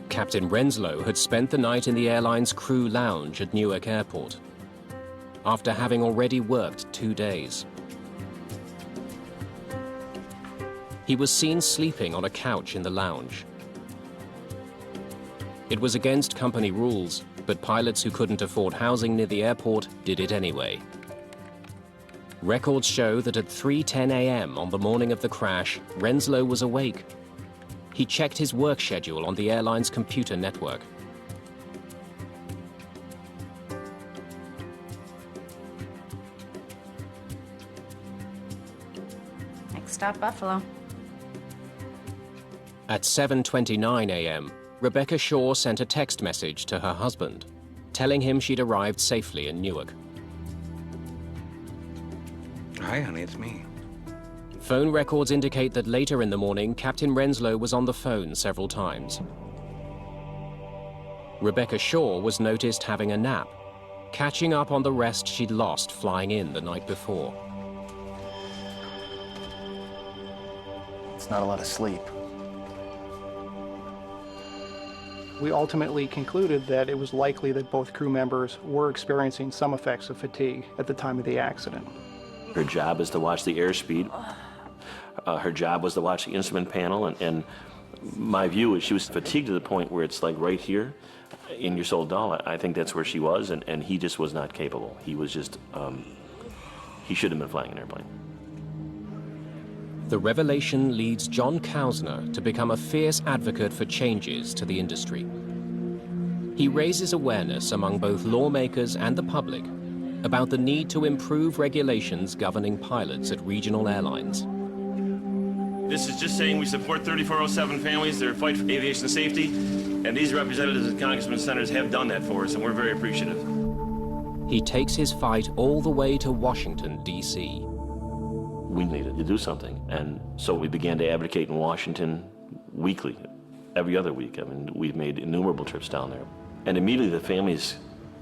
Captain Renslow had spent the night in the airline's crew lounge at Newark Airport, after having already worked 2 days. He was seen sleeping on a couch in the lounge. It was against company rules, but pilots who couldn't afford housing near the airport did it anyway. Records show that at 3:10 a.m. on the morning of the crash, Renslow was awake. He checked his work schedule on the airline's computer network. Next stop, Buffalo. At 7:29 a.m., Rebecca Shaw sent a text message to her husband, telling him she'd arrived safely in Newark. Hi, honey, it's me. Phone records indicate that later in the morning, Captain Renslow was on the phone several times. Rebecca Shaw was noticed having a nap, catching up on the rest she'd lost flying in the night before. It's not a lot of sleep. We ultimately concluded that it was likely that both crew members were experiencing some effects of fatigue at the time of the accident. Her job is to watch the airspeed. Her job was to watch the instrument panel, and my view is she was fatigued to the point where it's like right here in your soul doll. I think that's where she was, and he just was not capable. He was just, he shouldn't have been flying an airplane. The revelation leads John Kausner to become a fierce advocate for changes to the industry. He raises awareness among both lawmakers and the public about the need to improve regulations governing pilots at regional airlines. This is just saying we support 3407 families, their fight for aviation safety, and these representatives and congressmen and senators have done that for us, and we're very appreciative. He takes his fight all the way to Washington, D.C. We needed to do something, and so we began to advocate in Washington weekly, every other week. I mean, we've made innumerable trips down there. And immediately the families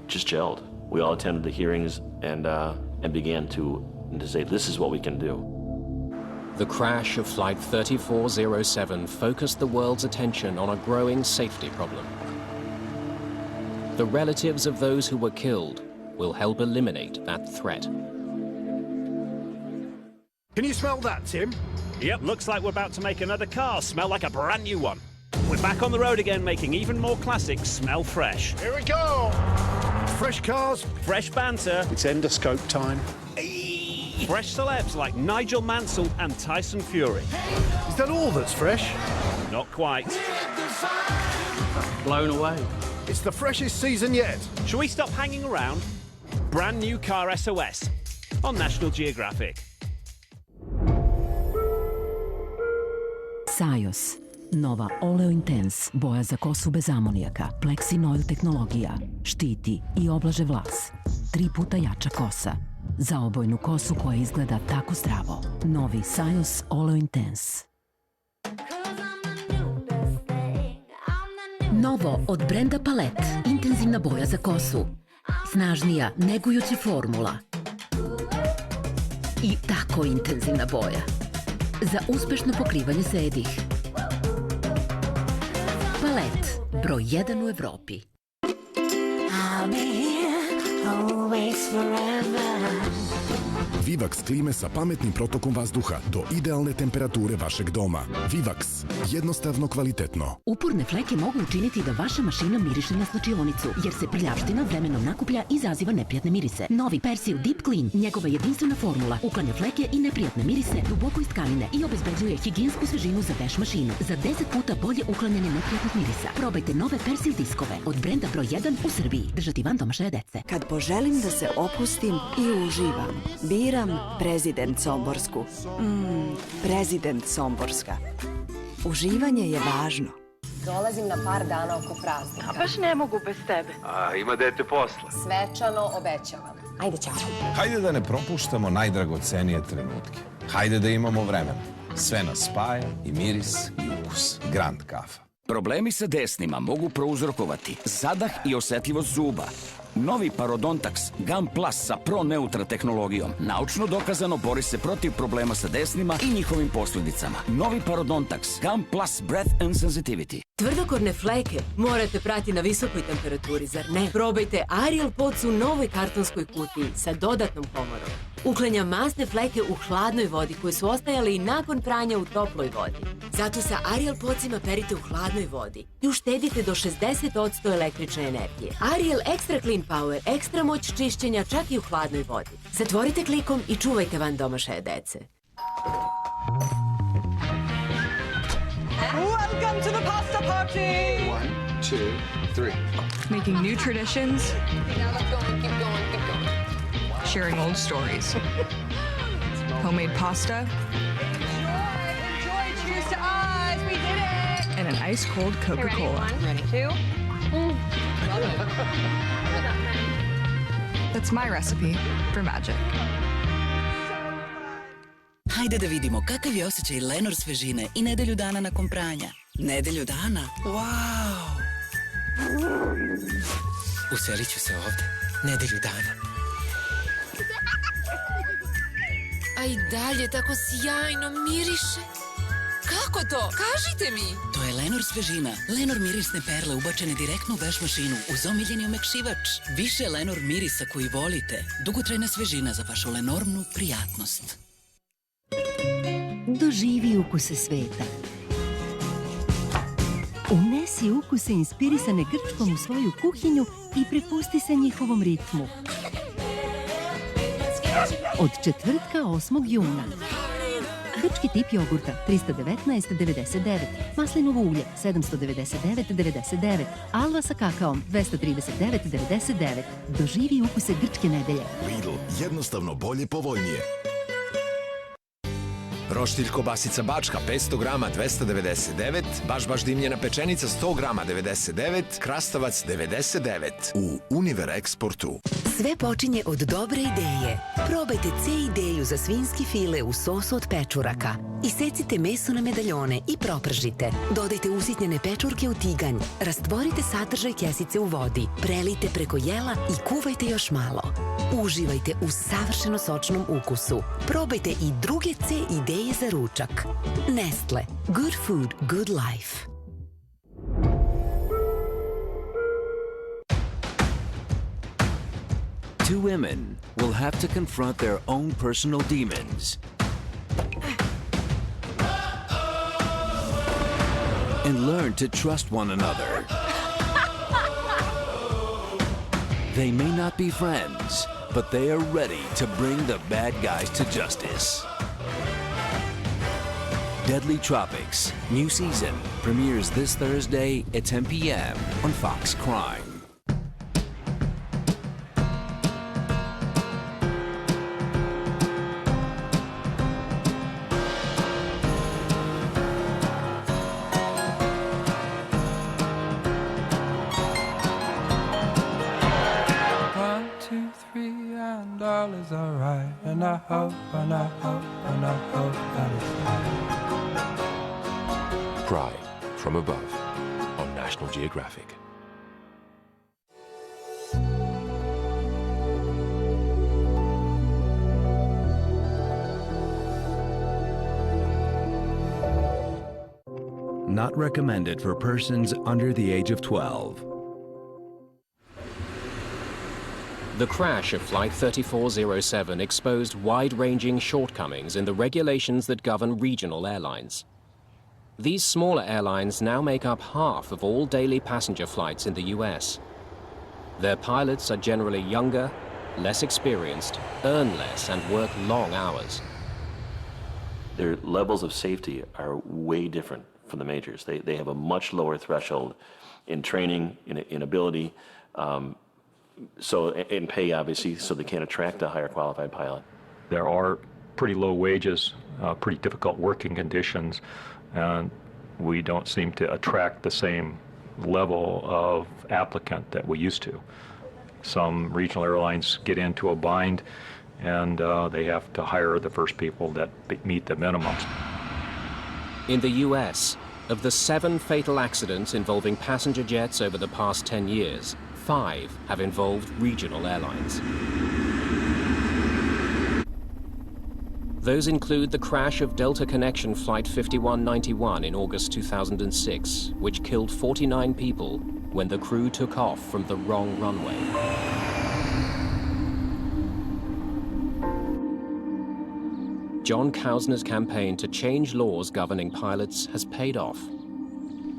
just gelled. We all attended the hearings and began to say, this is what we can do. The crash of Flight 3407 focused the world's attention on a growing safety problem. The relatives of those who were killed will help eliminate that threat. Can you smell that, Tim? Yep, looks like we're about to make another car smell like a brand new one. We're back on the road again, making even more classics smell fresh. Here we go! Fresh cars, fresh banter. It's endoscope time. Fresh celebs like Nigel Mansell and Tyson Fury. Is that all that's fresh? Not quite. Blown away. It's the freshest season yet. Shall we stop hanging around? Brand new car SOS on National Geographic. Sajos. Nova Oleo Intense, boja za kosu bez amonijaka, Plexinoil tehnologija, štiti i oblaže vlas. 3 puta jača kosa. Za obojnu kosu koja izgleda tako zdravo. Novi Sajos Oleo Intense. Novo od brenda Palette, intenzivna boja za kosu. Snažnija, negujuća formula. I tako intenzivna boja. Za uspešno pokrivanje sedih. Palette, broj 1 u Evropi. Vivax klime sa pametnim protokom vazduha do idealne temperature vašeg doma. Vivax. Jednostavno kvalitetno. Uporne fleke mogu učiniti da vaša mašina miriše na slačionicu, jer se prljavština vremenom nakuplja i izaziva neprijatne mirise. Novi Persil Deep Clean, njegova jedinstvena formula, uklanja fleke i neprijatne mirise duboko iz tkanine i obezbeđuje higijensku svežinu za veš mašinu. Za 10 puta bolje uklanjanje neprijatnih mirisa. Probajte nove Persil diskove od brenda broj 1 u Srbiji. Držati van domašaje dece. Kad poželim da se opustim i uživam, biram Prezident Somborsku. Prezident Somborska. Uživanje je važno. Dolazim na par dana oko praznika. A baš ne mogu bez tebe. A ima dete posla. Svečano obećavam. Ajde, ćao. Hajde da ne propuštamo najdragocenije trenutke. Hajde da imamo vremena. Sve nas spaja i miris i ukus. Grand kafa. Problemi sa desnima mogu prouzrokovati zadah i osetljivost zuba. Novi Parodontax Gum Plus sa Pro Neutra tehnologijom naučno dokazano bori se protiv problema sa desnima i njihovim posljedicama. Novi Parodontax Gum Plus Breath and Sensitivity. Tvrdokorne fleke morate prati na visokoj temperaturi, zar ne? Probajte Ariel Pods u novoj kartonskoj kutiji sa dodatnom komorom. Uklanja masne fleke u hladnoj vodi koje su ostajale i nakon pranja u toploj vodi. Zato sa Ariel Podsima perite u hladnoj vodi i uštedite do 60% električne energije. Ariel Extra Clean Power, ekstra moć čišćenja čak i u hladnoj vodi. Zatvorite klikom i čuvajte van domašaje dece. Welcome to the pasta party! 1, 2, 3. Making new traditions. Now let's go and keep going, keep going. Sharing old stories. Homemade pasta. Enjoy, cheers to us, we did it! And an ice cold Coca-Cola. Ready? 2. That's my recipe for magic. Hajde da vidimo kakav je osjećaj Lenor svežine i nedelju dana nakon pranja. Nedelju dana? Wow! Uselit ću se ovde. Nedelju dana. A i dalje tako sjajno miriše. Kako to? Kažite mi! To je Lenor svežina. Lenor mirisne perle ubačene direktno u veš mašinu uz omiljeni omekšivač. Više Lenor mirisa koji volite. Dugotrajna svežina za vašu lenormnu prijatnost. Doživi ukuse sveta. Unesi ukuse inspirisane Grčkom u svoju kuhinju i prepusti se njihovom ritmu. Od četvrtka 8. juna. Grčki tip jogurta 319,99, maslinovo ulje 799,99, alva sa kakaom 239,99. Doživi ukuse grčke nedelje. Lidl, jednostavno bolje, povoljnije. Roštilj kobasica Bačka 500 grama 299, baš dimljena pečenica 100 grama 99, krastavac 99 u Univer Eksportu. Sve počinje od dobre ideje. Probajte C ideju za svinjski file u sosu od pečuraka. Isecite meso na medaljone i propržite. Dodajte usitnjene pečurke u tiganj. Rastvorite sadržaj kesice u vodi. Prelijte preko jela i kuvajte još malo. Uživajte u savršeno sočnom ukusu. Probajte i druge C ideje za ručak. Nestle. Good food, good life. Two women will have to confront their own personal demons and learn to trust one another. They may not be friends, but they are ready to bring the bad guys to justice. Deadly Tropics, new season, premieres this Thursday at 10 p.m. on Fox Crime. All is alright, and I hope, and I hope, and I hope that it's right. Pride from Above on National Geographic. Not recommended for persons under the age of 12. The crash of Flight 3407 exposed wide-ranging shortcomings in the regulations that govern regional airlines. These smaller airlines now make up half of all daily passenger flights in the US. Their pilots are generally younger, less experienced, earn less, and work long hours. Their levels of safety are way different from the majors. They have a much lower threshold in training, in ability, so in pay, obviously, so they can't attract a higher qualified pilot. There are pretty low wages, pretty difficult working conditions, and we don't seem to attract the same level of applicant that we used to. Some regional airlines get into a bind, and they have to hire the first people that meet the minimums. In the US, of the 7 fatal accidents involving passenger jets over the past 10 years, 5 have involved regional airlines. Those include the crash of Delta Connection Flight 5191 in August 2006, which killed 49 people when the crew took off from the wrong runway. John Kausner's campaign to change laws governing pilots has paid off.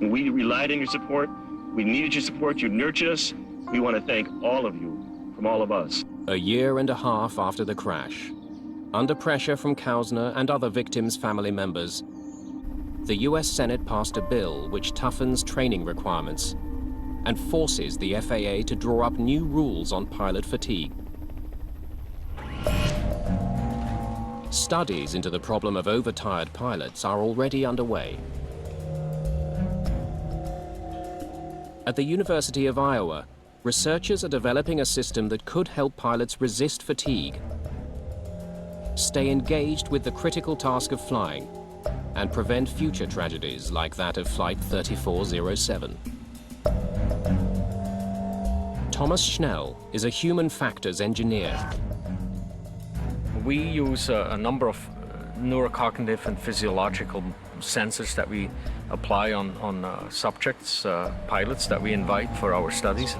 We relied on your support. We needed your support. You nurtured us. We want to thank all of you from all of us. A year and a half after the crash, under pressure from Kausner and other victims' family members, the US Senate passed a bill which toughens training requirements and forces the FAA to draw up new rules on pilot fatigue. Studies into the problem of overtired pilots are already underway. At the University of Iowa, researchers are developing a system that could help pilots resist fatigue, stay engaged with the critical task of flying, and prevent future tragedies like that of Flight 3407. Thomas Schnell is a human factors engineer. We use a number of neurocognitive and physiological sensors that we apply on subjects, pilots that we invite for our studies.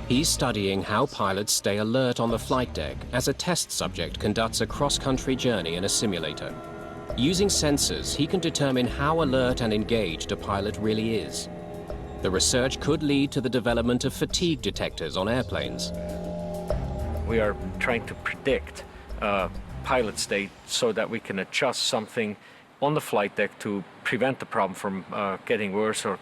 He's studying how pilots stay alert on the flight deck as a test subject conducts a cross-country journey in a simulator. Using sensors, he can determine how alert and engaged a pilot really is. The research could lead to the development of fatigue detectors on airplanes. We are trying to predict pilot state so that we can adjust something on the flight deck to prevent the problem from getting worse or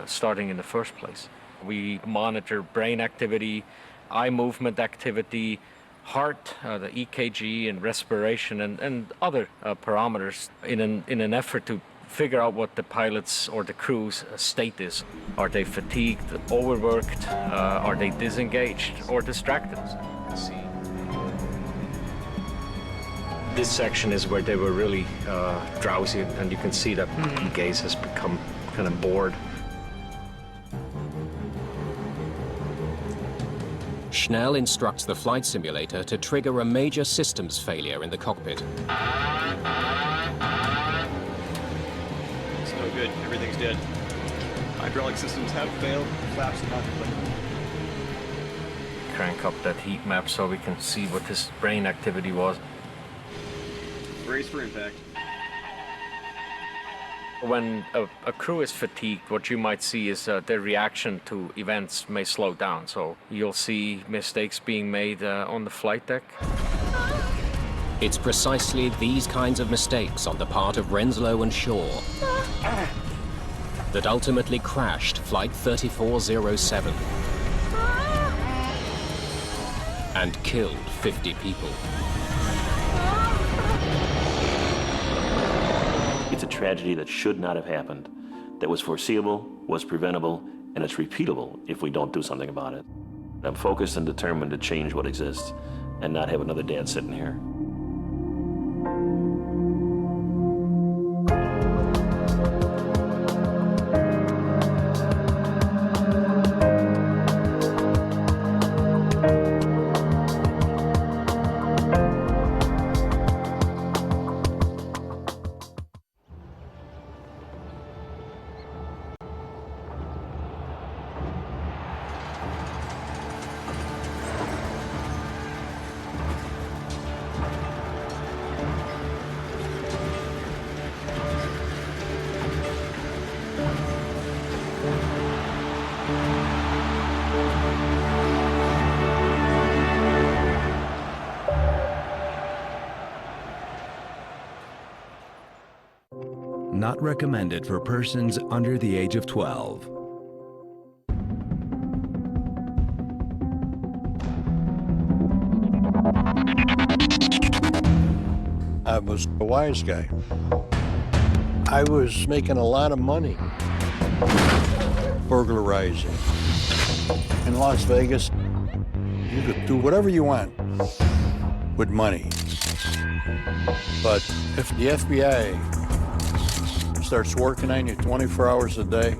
starting in the first place. We monitor brain activity, eye movement activity, heart, the EKG and respiration and other parameters in an effort to figure out what the pilot's or the crew's state is. Are they fatigued, overworked? Are they disengaged or distracted? This section is where they were really drowsy, and you can see that the gaze has become kind of bored. Schnell instructs the flight simulator to trigger a major systems failure in the cockpit. It's no good. Everything's dead. Hydraulic systems have failed. Flaps are not clicking. Crank up that heat map so we can see what his brain activity was. Brace for impact. When a crew is fatigued, what you might see is their reaction to events may slow down. So you'll see mistakes being made on the flight deck. It's precisely these kinds of mistakes on the part of Renslow and Shaw that ultimately crashed Flight 3407 and killed 50 people. It's a tragedy that should not have happened, that was foreseeable, was preventable, and it's repeatable if we don't do something about it. I'm focused and determined to change what exists and not have another dad sitting here. Not recommended for persons under the age of 12. I was a wise guy. I was making a lot of money burglarizing. In Las Vegas, you could do whatever you want with money. But if the FBI starts working on you 24 hours a day,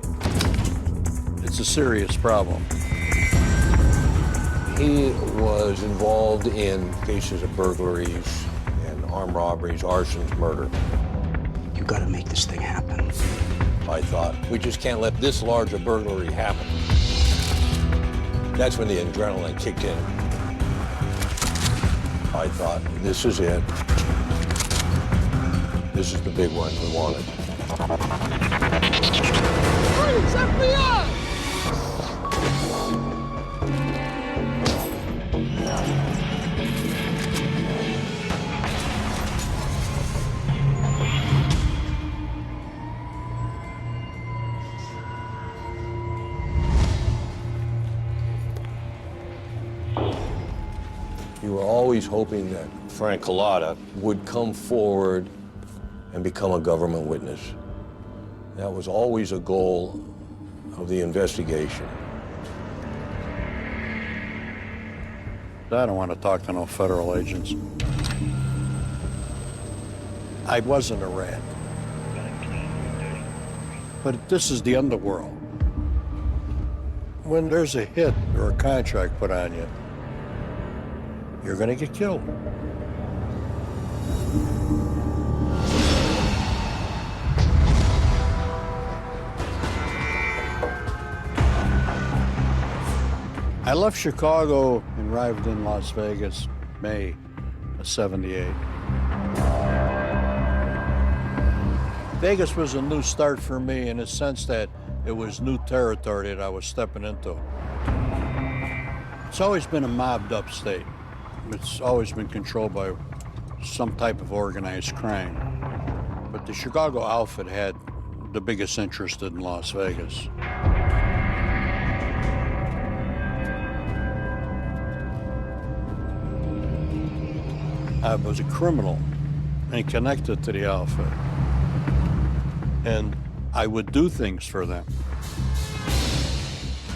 it's a serious problem. He was involved in cases of burglaries and armed robberies, arsons, murder. You gotta make this thing happen. I thought, we just can't let this large a burglary happen. That's when the adrenaline kicked in. I thought, this is it. This is the big one we wanted. Freeze, FBI! You were always hoping that Frank Collada would come forward and become a government witness. That was always a goal of the investigation. I don't want to talk to no federal agents. I wasn't a rat. But this is the underworld. When there's a hit or a contract put on you, you're going to get killed. I left Chicago and arrived in Las Vegas, May of '78. Vegas was a new start for me in the sense that it was new territory that I was stepping into. It's always been a mobbed up state. It's always been controlled by some type of organized crime. But the Chicago outfit had the biggest interest in Las Vegas. I was a criminal and connected to the outfit. And I would do things for them.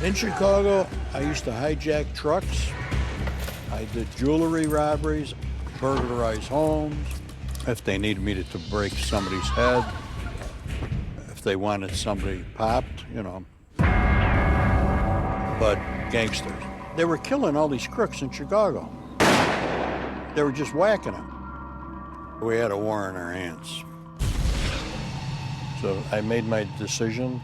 In Chicago, I used to hijack trucks. I did jewelry robberies, burglarize homes, if they needed me to break somebody's head, if they wanted somebody popped, you know. But gangsters, they were killing all these crooks in Chicago. They were just whacking them. We had a war in our hands. So I made my decision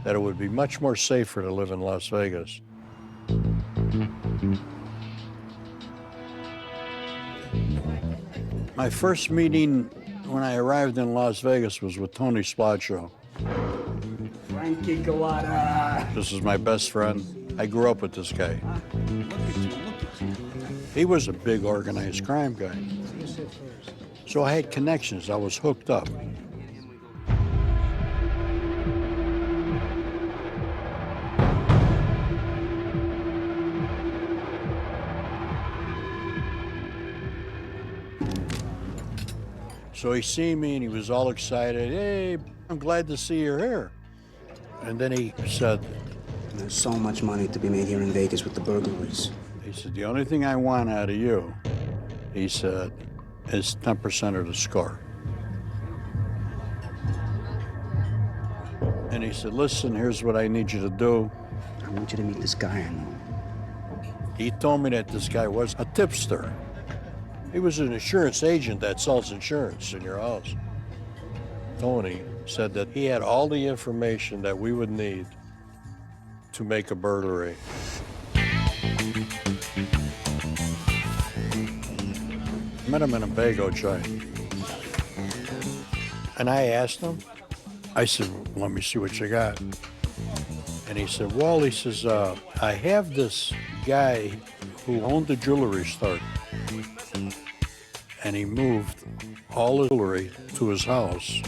that it would be much more safer to live in Las Vegas. My first meeting when I arrived in Las Vegas was with Tony Splacho. Frankie Galata. This is my best friend. I grew up with this guy. He was a big organized crime guy. So I had connections. I was hooked up. So he seen me and he was all excited. Hey, I'm glad to see you're here. And then he said, there's so much money to be made here in Vegas with the burglaries. He said, the only thing I want out of you, he said, is 10% of the score. And he said, listen, here's what I need you to do. I want you to meet this guy I know. He told me that this guy was a tipster. He was an insurance agent that sells insurance in your house. Tony said that he had all the information that we would need to make a burglary. Met him in a bagel joint. And I asked him, I said, let me see what you got. And he said, well, he says, I have this guy who owned the jewelry store. And he moved all the jewelry to his house.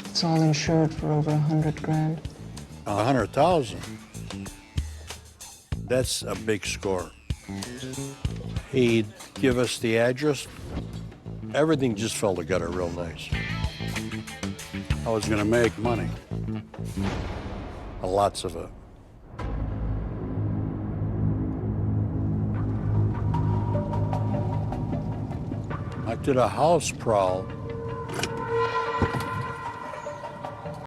It's all insured for over $100,000. 100,000. That's a big score. He'd give us the address. Everything just fell together real nice. I was gonna make money. Lots of it. I did a house prowl